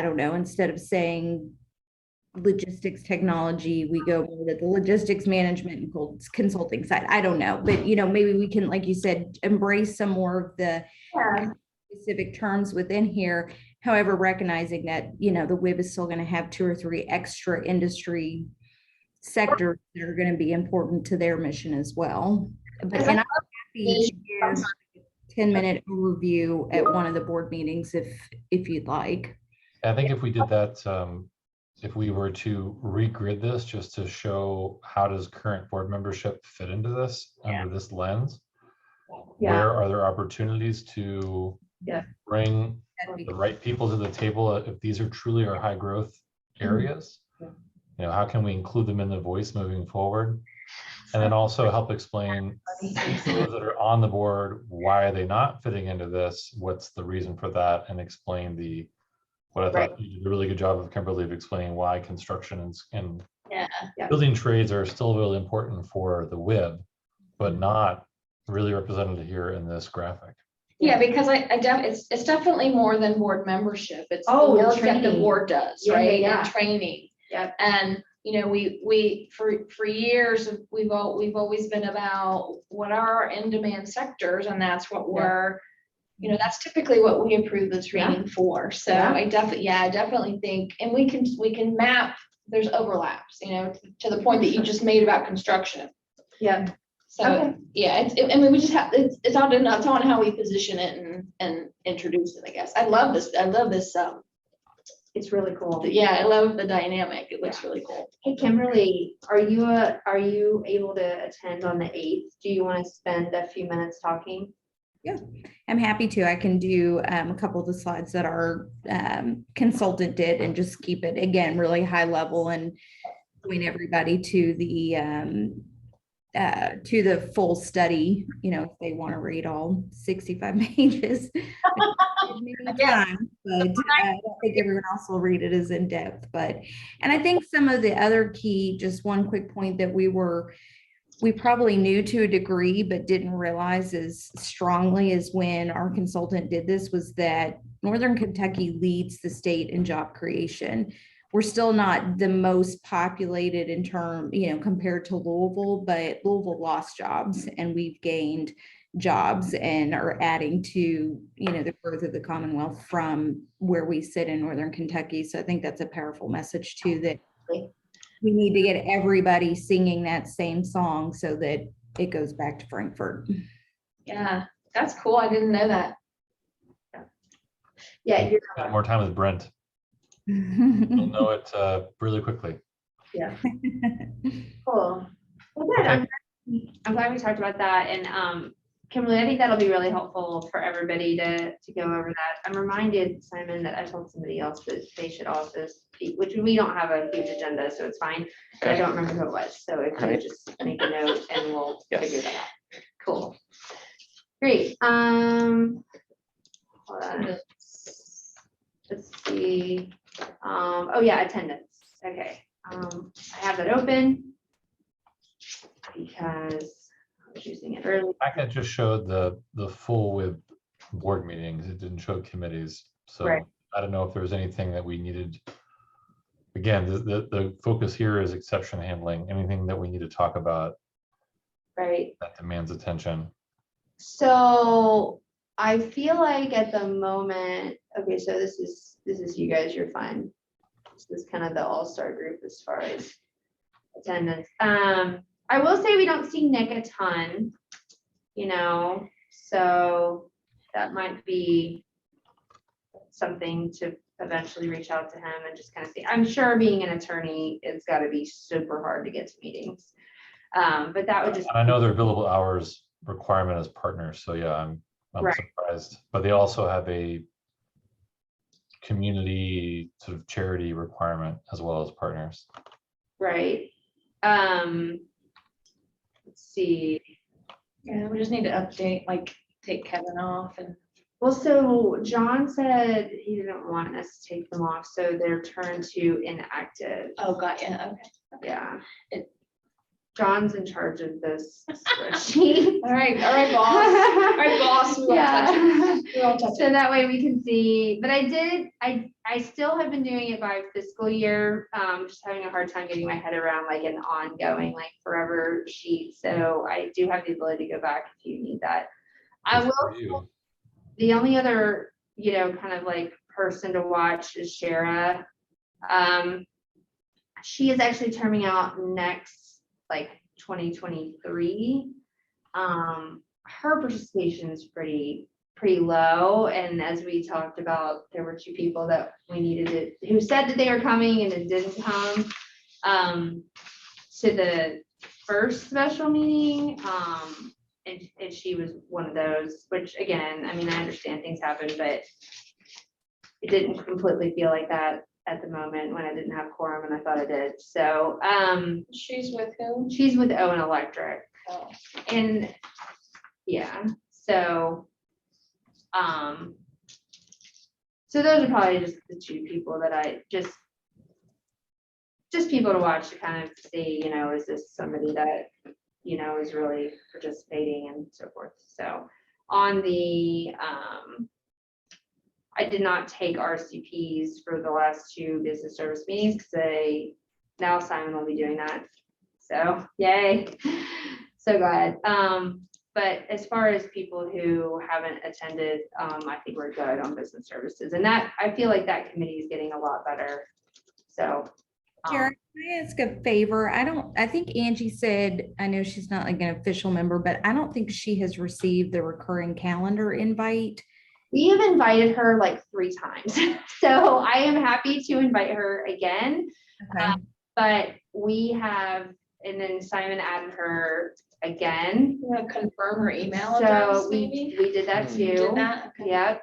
don't know, instead of saying logistics technology, we go more to the logistics management and consulting side. I don't know, but maybe we can, like you said, embrace some more of the specific terms within here. However, recognizing that, the WIB is still going to have 2 or 3 extra industry sectors that are going to be important to their mission as well. But and I'm happy to give a 10-minute overview at one of the board meetings if you'd like. I think if we did that, if we were to regrid this just to show how does current board membership fit into this under this lens, where are there opportunities to bring the right people to the table if these are truly our high growth areas? How can we include them in the voice moving forward? And then also help explain those that are on the board, why are they not fitting into this? What's the reason for that? And explain what I thought you did a really good job of, Kimberly, of explaining why construction and building trades are still really important for the WIB, but not really represented here in this graphic. Yeah, because it's definitely more than board membership. It's the Oh, work that the training. board does, Yeah, right? yeah. And training. Yep. And we for years we've always been about what are our in-demand sectors, and that's what we're, that's typically what we approve the training for. So I definitely think, and we can map. There's overlaps, to the point that you just made about construction. Yeah. So I mean, we just have it's on how we position it and introduce it. I guess I love this. It's really cool. Yeah, I love the dynamic. It looks really cool. Hey, Kimberly, are you able to attend on the 8th? Do you want to spend a few minutes talking? Yeah, I'm happy to. I can do a couple of the slides that our consultant did and just keep it, again, really high level and point everybody to the full study, if they want to read all 65 pages. Time, but I don't think everyone else will read it as in depth. And I think some of the other key, just one quick point that we probably knew to a degree, but didn't realize as strongly as when our consultant did this, was that Northern Kentucky leads the state in job creation. We're still not the most populated in term, compared to Louisville, but Louisville lost jobs and we've gained jobs and are adding to, the growth of the Commonwealth from where we sit in Northern Kentucky. So I think that's a powerful message too, that we need to get everybody singing that same song so that it goes back to Frankfurt. Yeah, that's cool. I didn't know that. Yeah, you're Spend more time with Brent. You'll know it really quickly. Yeah. Cool. Well, good. Okay. I'm glad we talked about that. And Kimberly, I think that'll be really helpful for everybody to go over that. I'm reminded, Simon, that I told somebody else that they should also speak, which we don't have a huge agenda, so it's fine. But I don't remember who it was. So if you just make a note and we'll figure that out. Cool. Great. Hold on. Let's see. Oh yeah, attendance. Okay. I have that open because I was using it earlier. Packet just showed the full with board meetings. It didn't show committees. So I don't know if there was anything that we needed. Again, the focus here is exception handling. Anything that we need to talk about that demands attention. So I feel like at the moment, okay, so this is you guys, you're fine. This is kind of the all-star group as far as attendance. I will say we don't see Nick a ton, you know, so that might be something to eventually reach out to him and just kind of see. I'm sure being an attorney, it's got to be super hard to get to meetings. But that would just. And I know their billable hours requirement as partners, so yeah, I'm Right. surprised. But they also have a community sort of charity requirement as well as partners. Right. Let's see. Yeah, we just need to update, like take Kevin off and. Well, so John said he didn't want us to take them off, so they're turned to inactive. Oh, got ya, okay. Yeah. It- John's in charge of this spreadsheet. All right, boss. All right, boss. We won't touch it. Yeah. We won't touch So it. that way we can see, but I still have been doing it by fiscal year, just having a hard time getting my head around like an ongoing, like forever sheet. So I do have the ability to go back if you need that. I Good for will, you. the only other, you know, kind of like person to watch is Shara. She is actually terming out next, like 2023. Her participation is pretty low, and as we talked about, there were two people that we needed it who said that they were coming and it didn't come to the first special meeting, and she was one of those, which again, I mean, I understand things happen, but it didn't completely feel like that at the moment when I didn't have quorum and I thought I did. So She's with whom? she's with Owen Electric. Oh. And yeah, so so those are probably just the two people that I just people to watch to kind of see, you know, is this somebody that, you know, is really participating and so forth. So on the I did not take RCPs for the last two business service meetings because now Simon will be doing that. So yay, so glad. But as far as people who haven't attended, I think we're good on business services, and that I feel like that committee is getting a lot better. So. Karen, can I ask a favor? I think Angie said, I know she's not like an official member, but I don't think she has received the recurring calendar invite. We have invited her like 3 times, so I am happy to invite her again. Okay. But we have, and then Simon added her again. You want to confirm her email address, So maybe? we did that You too. did that? Okay. Yep.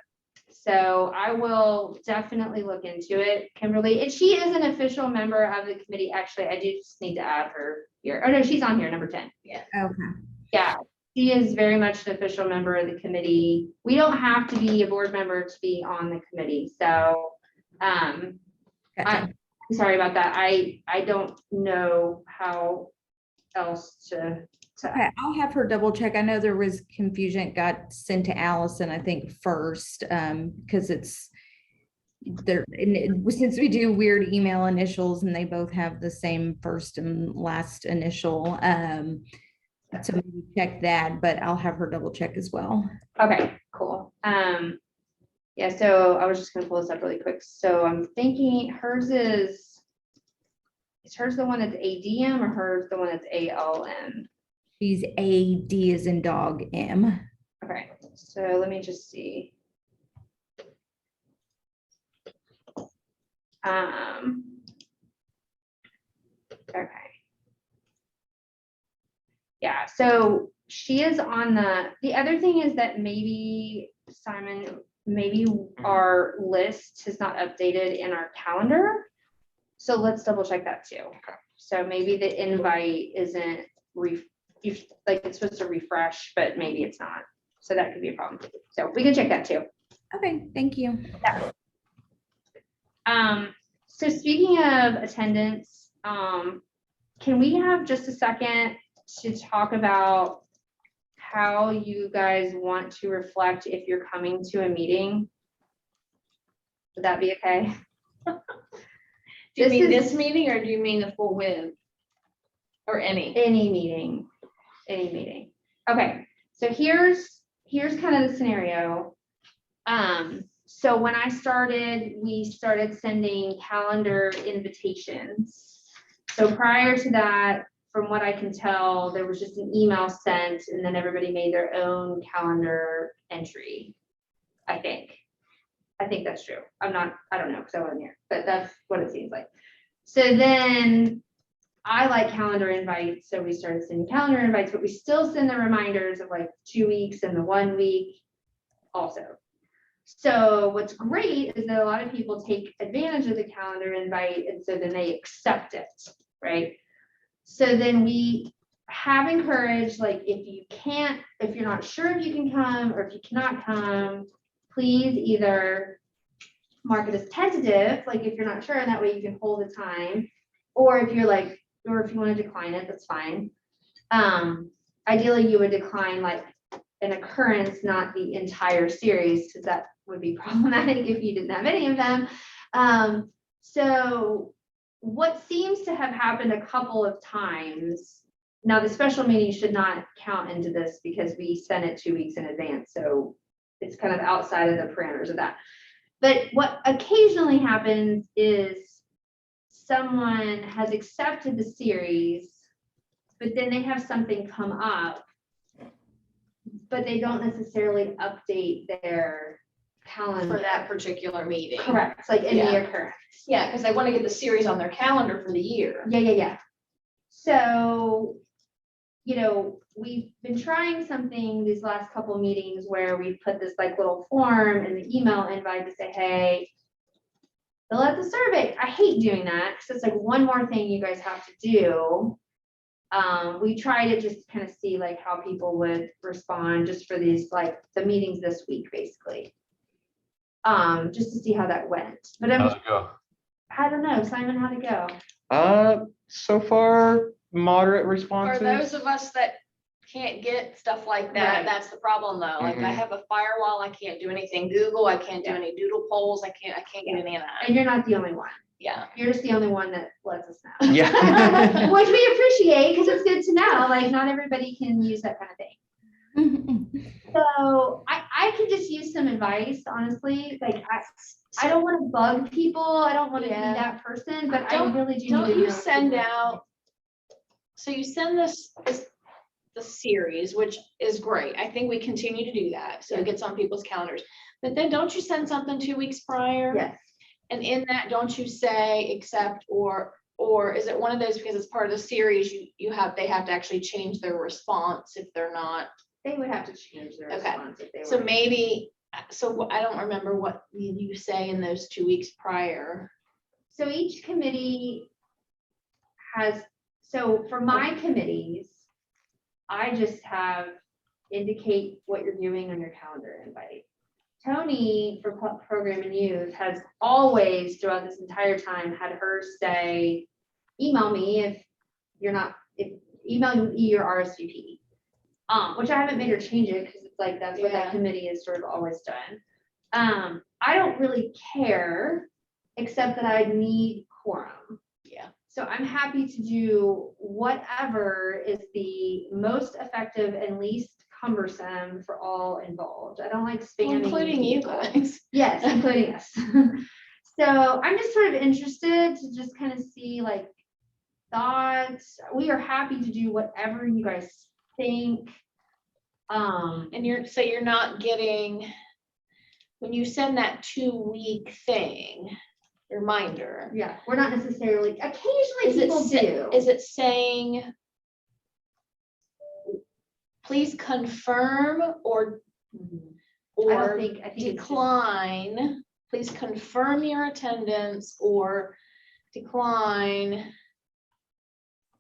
So I will definitely look into it, Kimberly. And she is an official member of the committee. Actually, I do just need to add her here. Oh no, she's on here, number 10. Okay. Yeah, she is very much an official member of the committee. We don't have to be a board member to be on the committee. So Gotcha. I'm sorry about that. I don't know how else to. Okay, I'll have her double check. I know there was confusion. It got sent to Allison, I think, first, because it's there, and since we do weird email initials and they both have the same first and last initial, so maybe check that, but I'll have her double check as well. Okay, cool. Yeah, so I was just gonna pull this up really quick. So I'm thinking hers is hers the one that's ADM or hers the one that's ALM? She's AD as in dog M. Okay, so let me just see. Okay. Yeah, so she is on the other thing is that maybe Simon, maybe our list has not updated in our calendar. So let's double check that too. So maybe the invite isn't like it's supposed to refresh, but maybe it's not. So that could be a problem. So we can check that too. Okay, thank you. So speaking of attendance, can we have just a second to talk about how you guys want to reflect if you're coming to a meeting? Would that be okay? Do you mean is- this meeting or do you mean the full WIB? Or any? Any meeting, any meeting. Okay, so here's here's kind of the scenario. So when I started, we started sending calendar invitations. So prior to that, from what I can tell, there was just an email sent and then everybody made their own calendar entry, I think. I think that's true. I don't know, because I wasn't here, but that's what it seems like. So then I like calendar invites, so we started sending calendar invites, but we still send the reminders of like 2 weeks and the 1 week also. So what's great is that a lot of people take advantage of the calendar invite, and so then they accept it, right? So then we have encouraged, like, if you're not sure if you can come or if you cannot come, please either mark it as tentative, like if you're not sure, and that way you can hold the time, or if you're like, or if you want to decline it, that's fine. Ideally, you would decline like an occurrence, not the entire series, because that would be problematic if you didn't have any of them. So what seems to have happened a couple of times, now the special meeting should not count into this because we sent it 2 weeks in advance, so it's kind of outside of the parameters of that. But what occasionally happens is someone has accepted the series, but then they have something come up, but they don't necessarily update their calendar For that particular meeting. Correct, like in Yeah. the occurrence. Yeah, because they want to get the series on their calendar for the year. Yeah. So, we've been trying something these last couple of meetings where we put this like little form in the email invite to say, hey, fill out the survey. I hate doing that because it's like one more thing you guys have to do. We tried it just to kind of see like how people would respond just for these, like the meetings this week, basically. Just to see how that went. But How's it go? I don't know, Simon, how'd it go? So far, moderate For responses. those of us that can't get stuff like that, Right. that's the problem though. Like I Mhm. have a firewall, I can't do anything Google, I can't do any doodle polls, I can't do any of that. And you're not the only one. Yeah. You're just the only one that lets us know. Yeah. Which we appreciate because it's good to know, like not everybody can use that kind of thing. So I could just use some advice, honestly. Like I don't want to bug people. I don't want to Yeah. be that person, but Don't- I really do. Don't need to you know send people. out, so you send the series, which is great. I think we continue to do that. So it gets on people's calendars. But then don't you send something 2 weeks prior? Yes. And in that, don't you say accept or is it one of those because it's part of the series, they have to actually change their response if they're not? They would have to change their Okay. response if they So were. maybe, I don't remember what you say in those 2 weeks prior. So each committee has, so for my committees, I just have indicate what you're doing on your calendar invite. Tony for Program and Youth has always throughout this entire time had her say, email me if email me your RSVP. Which I haven't made her change it because it's like, that's what that Yeah. committee has sort of always done. I don't really care, except that I need quorum. Yeah. So I'm happy to do whatever is the most effective and least cumbersome for all involved. I don't like spamming. Including you people. guys. Yes, including us. So I'm just sort of interested to just kind of see like thoughts. We are happy to do whatever you guys think. And you're not getting, when you send that 2 week thing, reminder. Yeah, we're not necessarily, Is occasionally it, people do. is it saying, please confirm or I think it's just- decline, please confirm your attendance or decline.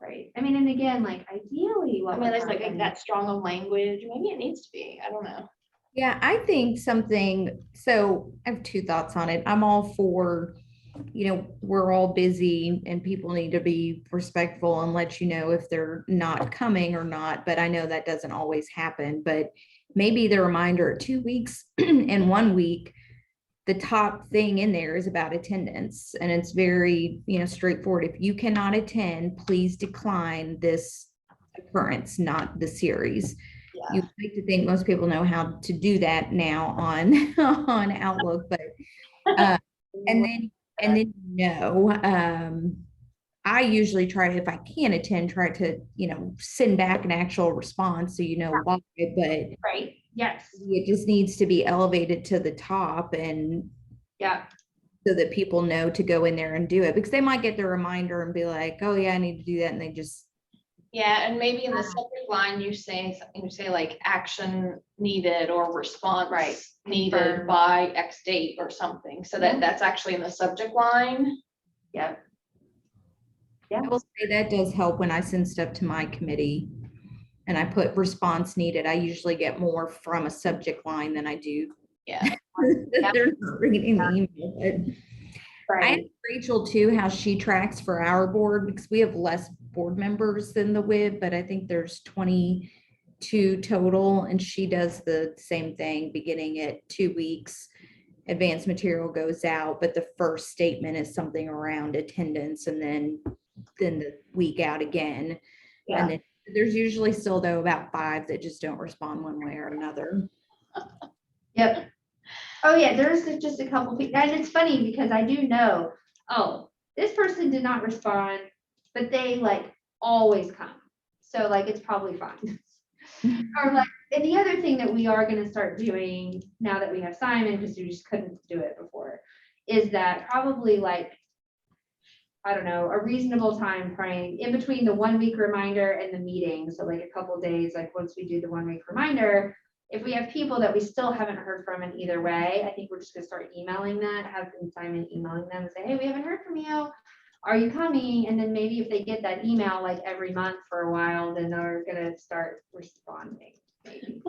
Right, I mean, and again, like ideally, I what mean, would it's like happen- that strong of language. Maybe it needs to be. I don't know. Yeah, I think something, so I have two thoughts on it. I'm all for, we're all busy and people need to be respectful and let you know if they're not coming or not, but I know that doesn't always happen, but maybe the reminder 2 weeks and 1 week, the top thing in there is about attendance and it's very, straightforward. If you cannot attend, please decline this occurrence, not the series. You like to think most people know how to do that now on on Outlook, but and then I usually try to, if I can attend, try to, send back an actual response so you know why, but Right, yes, it just needs to be elevated to the top and yeah, so that people know to go in there and do it, because they might get the reminder and be like, oh yeah, I need to do that, and they just Yeah, and maybe in the subject line, you say like action needed or response Right. needed Confirm. by X date or something, so that that's actually in the subject line. yep. I will say that does help when I send stuff to my committee and I put response needed. I usually get more from a subject line than I do. Yeah. They're not reading the email, but I asked Rachel too, how she tracks for our board, because we have less board members than the WIB, but I think there's 22 total, and she does the same thing, beginning at 2 weeks. Advanced material goes out, but the first statement is something around attendance, and then the week out again. Yeah. And then there's usually still, though, about 5 that just don't respond one way or another. Yep. Oh yeah, there's just a couple people, and it's funny because I do know, oh, this person did not respond, but they like always come. So like, it's probably fine. Or like, and the other thing that we are gonna start doing now that we have Simon, because we just couldn't do it before, is that probably like, I don't know, a reasonable time frame in between the 1 week reminder and the meeting. So like a couple of days, like once we do the 1 week reminder, if we have people that we still haven't heard from in either way, I think we're just gonna start emailing that, have Simon emailing them and say, hey, we haven't heard from you. Are you coming? And then maybe if they get that email like every month for a while, then they're gonna start responding. Maybe.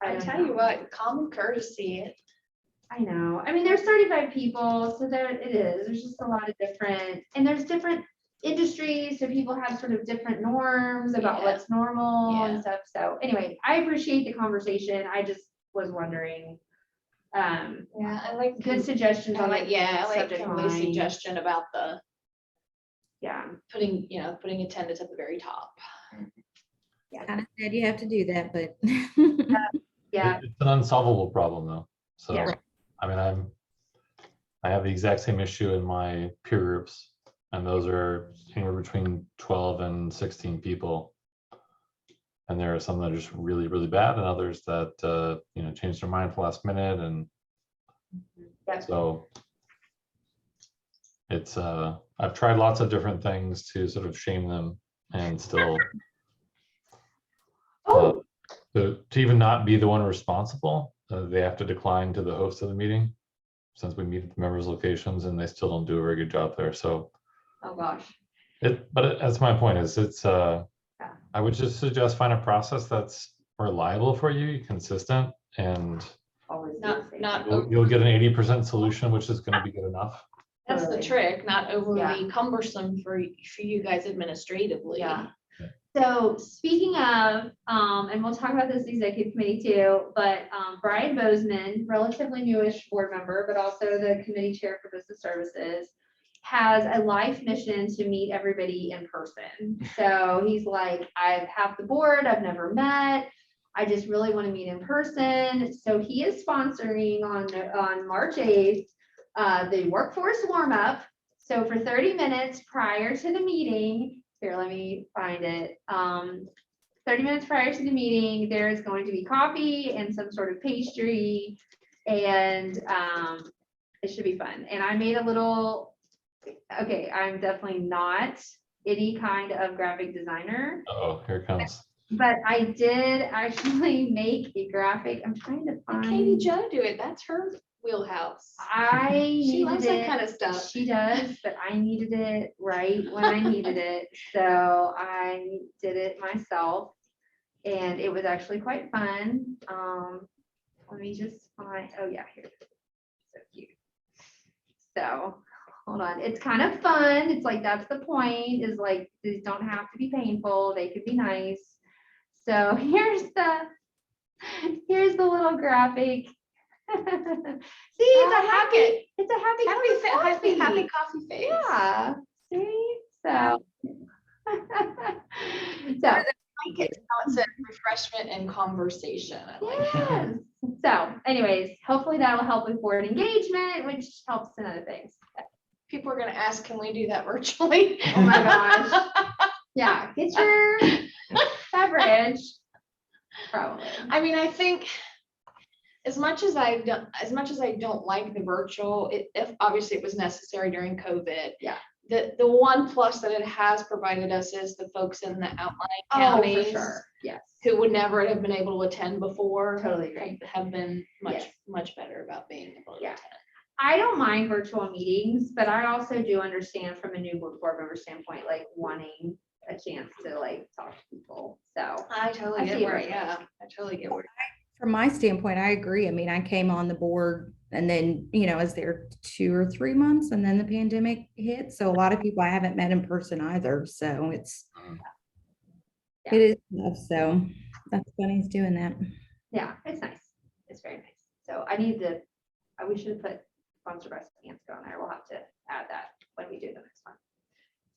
I tell you what, common courtesy. I know. I mean, there's 35 people, so there it is. There's just a lot of different, and there's different industries, so people have sort of different norms about what's normal and stuff. So anyway, I appreciate the conversation. I just was wondering. Yeah, I like Good suggestions on like, the I like subject Kimberly's line. suggestion about the Yeah. putting attendance at the very top. Kind of said you have to do that, but Yeah. It's an unsolvable problem though. So, Yeah. I mean, I have the exact same issue in my peer groups, and those are anywhere between 12 and 16 people. And there are some that are just really, really bad, and others that change their mind at the last minute. And so it's I've tried lots of different things to sort of shame them, and still to even not be the one responsible, they have to decline to the host of the meeting, since we meet at the members' locations, and they still don't do a very good job there. So, Oh gosh. but that's my point. It's I would just suggest find a process that's reliable for you, consistent, and Always Not you'll get an 80% solution, which is going to be good enough. That's the trick, not overly Yeah. cumbersome for you guys administratively. Yeah. So speaking of, and we'll talk about this executive committee too, but Brian Bozeman, relatively newish board member, but also the committee chair for business services, has a life mission to meet everybody in person. So he's like, I've half the board I've never met. I just really want to meet in person. So he is sponsoring on March 8th, the workforce warm up. So for 30 minutes prior to the meeting, here, let me find it. 30 minutes prior to the meeting, there is going to be coffee and some sort of pastry, and it should be fun. And I made a little, okay, I'm definitely not any kind of graphic designer. Oh, here it comes. But I did actually make a graphic. I'm trying to find. Katie Jo do it. That's her wheelhouse. She loves that kind of stuff. She does, but I needed it right when I needed it. So I did it myself, and it was actually quite fun. Let me just find, oh yeah, here it is. So cute. So hold on. It's kind of fun. It's like, that's the point, is like, these don't have to be painful. They could be nice. So here's the little graphic. See, it's a happy coffee face. Yeah. See, so. The Thank you. How it said refreshment and conversation. I like it. Yes. So anyways, hopefully that'll help with board engagement, which helps in other things. People are gonna ask, can we do that virtually? Oh my gosh. Yeah, get your beverage. Probably. I mean, I think as much as I don't like the virtual, if obviously it was necessary during COVID. Yeah. The one plus that it has provided us is the folks in the outlying Oh, for counties sure. Yes. who would never have been able to attend before. Totally agree. Have been much, Yes. much better about being able to Yeah. attend. I don't mind virtual meetings, but I also do understand from a new board member standpoint, like wanting a chance to like talk to people. So I totally I get see where, where it yeah, I totally get where. From my standpoint, I agree. I mean, I came on the board and then, I was there 2 or 3 months and then the pandemic hit. So a lot of people I haven't met in person either. So it is tough. So that's funny he's doing that. yeah, it's nice. It's very nice. So we should have put sponsored by Skanska on there. We'll have to add that when we do the next one.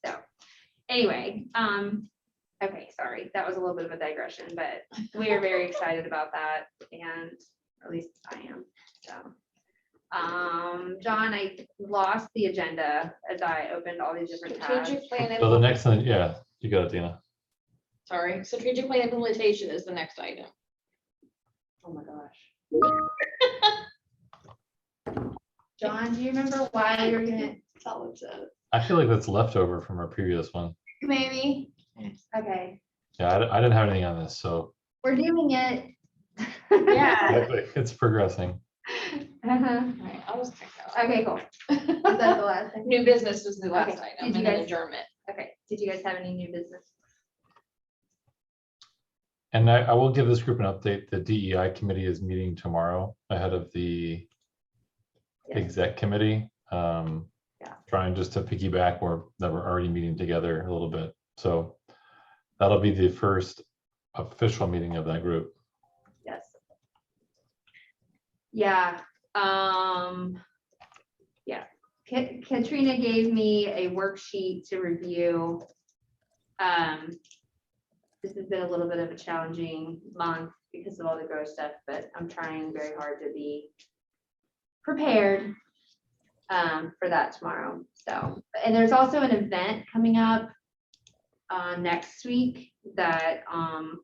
So anyway, okay, sorry, that was a little bit of a digression, but we are very excited about that, and at least I am. So, John, I lost the agenda as I opened all these different tabs. Strategic plan. So the next one, yeah, you got it, Dina. Sorry, strategic plan implementation is the next item. Oh my gosh. John, do you remember why you were gonna? Tell it to, I feel like that's leftover from our previous one. maybe. Okay, Yeah, I didn't have anything on this, so we're doing it. Yeah. it's progressing. Uh-huh. All right, I'll just check that. Okay, cool. Was that the last thing? New business was the last Okay, item, did you and then guys- adjournment. Okay, did you guys have any new business? And I will give this group an update. The DEI committee is meeting tomorrow ahead of the Yes. exec committee. Yeah. Trying just to piggyback or that we're already meeting together a little bit. So that'll be the first official meeting of that group. Yes. Yeah, yeah. Katrina gave me a worksheet to review. This has been a little bit of a challenging month because of all the growth stuff, but I'm trying very hard to be prepared for that tomorrow. So, and there's also an event coming up next week that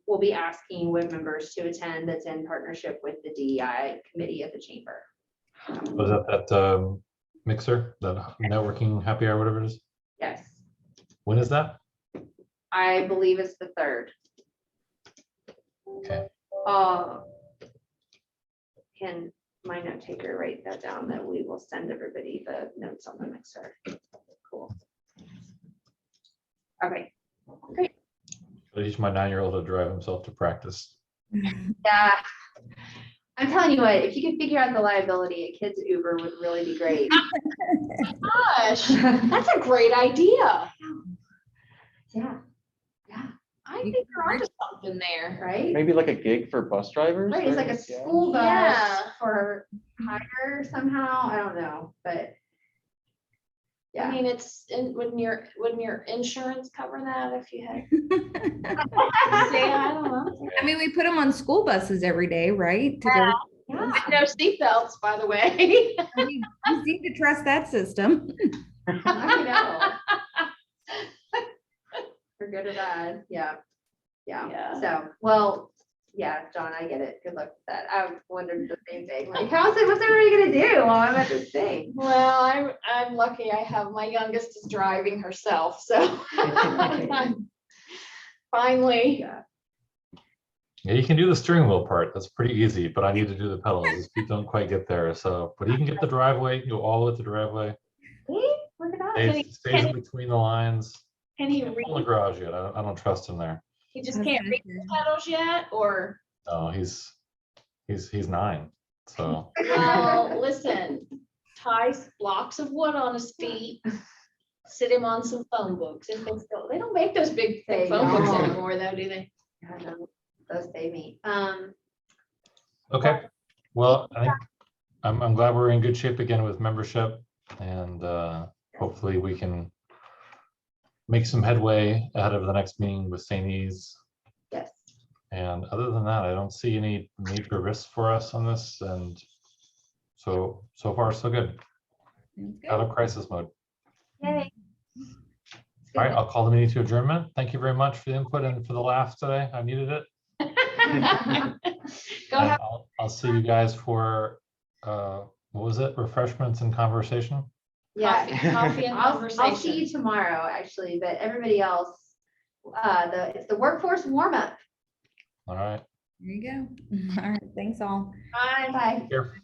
we'll be asking WIB members to attend, that's in partnership with the DEI committee at the chamber. Was that mixer, that networking happy hour, whatever it is? Yes, When is that? I believe it's the 3rd. Okay. Can my note taker write that down, that we will send everybody the notes on the mixer? Cool. Okay, I teach my 9-year-old to drive himself to practice. yeah. I'm telling you what, if you could figure out the liability, a kid's Uber would really be great. Gosh, that's a great idea. Yeah, yeah, I think you're onto something there. right? Maybe like a gig for bus drivers? Right, it's like a Yeah. school bus Yeah. for hire somehow, I don't know, but. I Yeah, mean, wouldn't your insurance cover that if you had? Yeah, I don't know. I mean, we put them on school buses every day, right? To go. yeah. With no seatbelts, by the way. We need to trust that system. I know. For good or bad, yeah. Yeah. So, well, yeah, John, I get it. Good luck with that. I wondered the same thing. Like, what's everybody gonna do while I'm at this thing? Well, I'm lucky I have my youngest is driving herself, so. Finally. Yeah. Yeah, you can do the steering wheel part. That's pretty easy, but I need to do the pedals. These feet don't quite get there. So, but you can get the driveway, you go all with the driveway. See, look at that. Stays in between the lines. Can he Not in the read? garage yet. I don't trust him there. He just can't read the pedals yet, or? No, he's 9. So Well, listen, tie blocks of wood on his feet, sit him on some phone books. If they don't make those big thick They phone books don't. anymore, though, do they? I know, those save me. okay. Well, I think I'm glad we're in good shape again with membership, and hopefully we can make some headway ahead of the next meeting with St. E's. Yes. And other than that, I don't see any major risks for us on this. And so far, so good. Sounds good. Out of crisis mode. Yay. All right, I'll call the meeting to adjournment. Thank you very much for the input and for the laugh today. I needed it. Go And have, I'll see you guys for, what was it? Refreshments and conversation? Yeah. coffee and I'll see conversation. you tomorrow, actually, but everybody else, it's the workforce warm up. All right. There you go. All right. Thanks all. Bye. Bye. Here.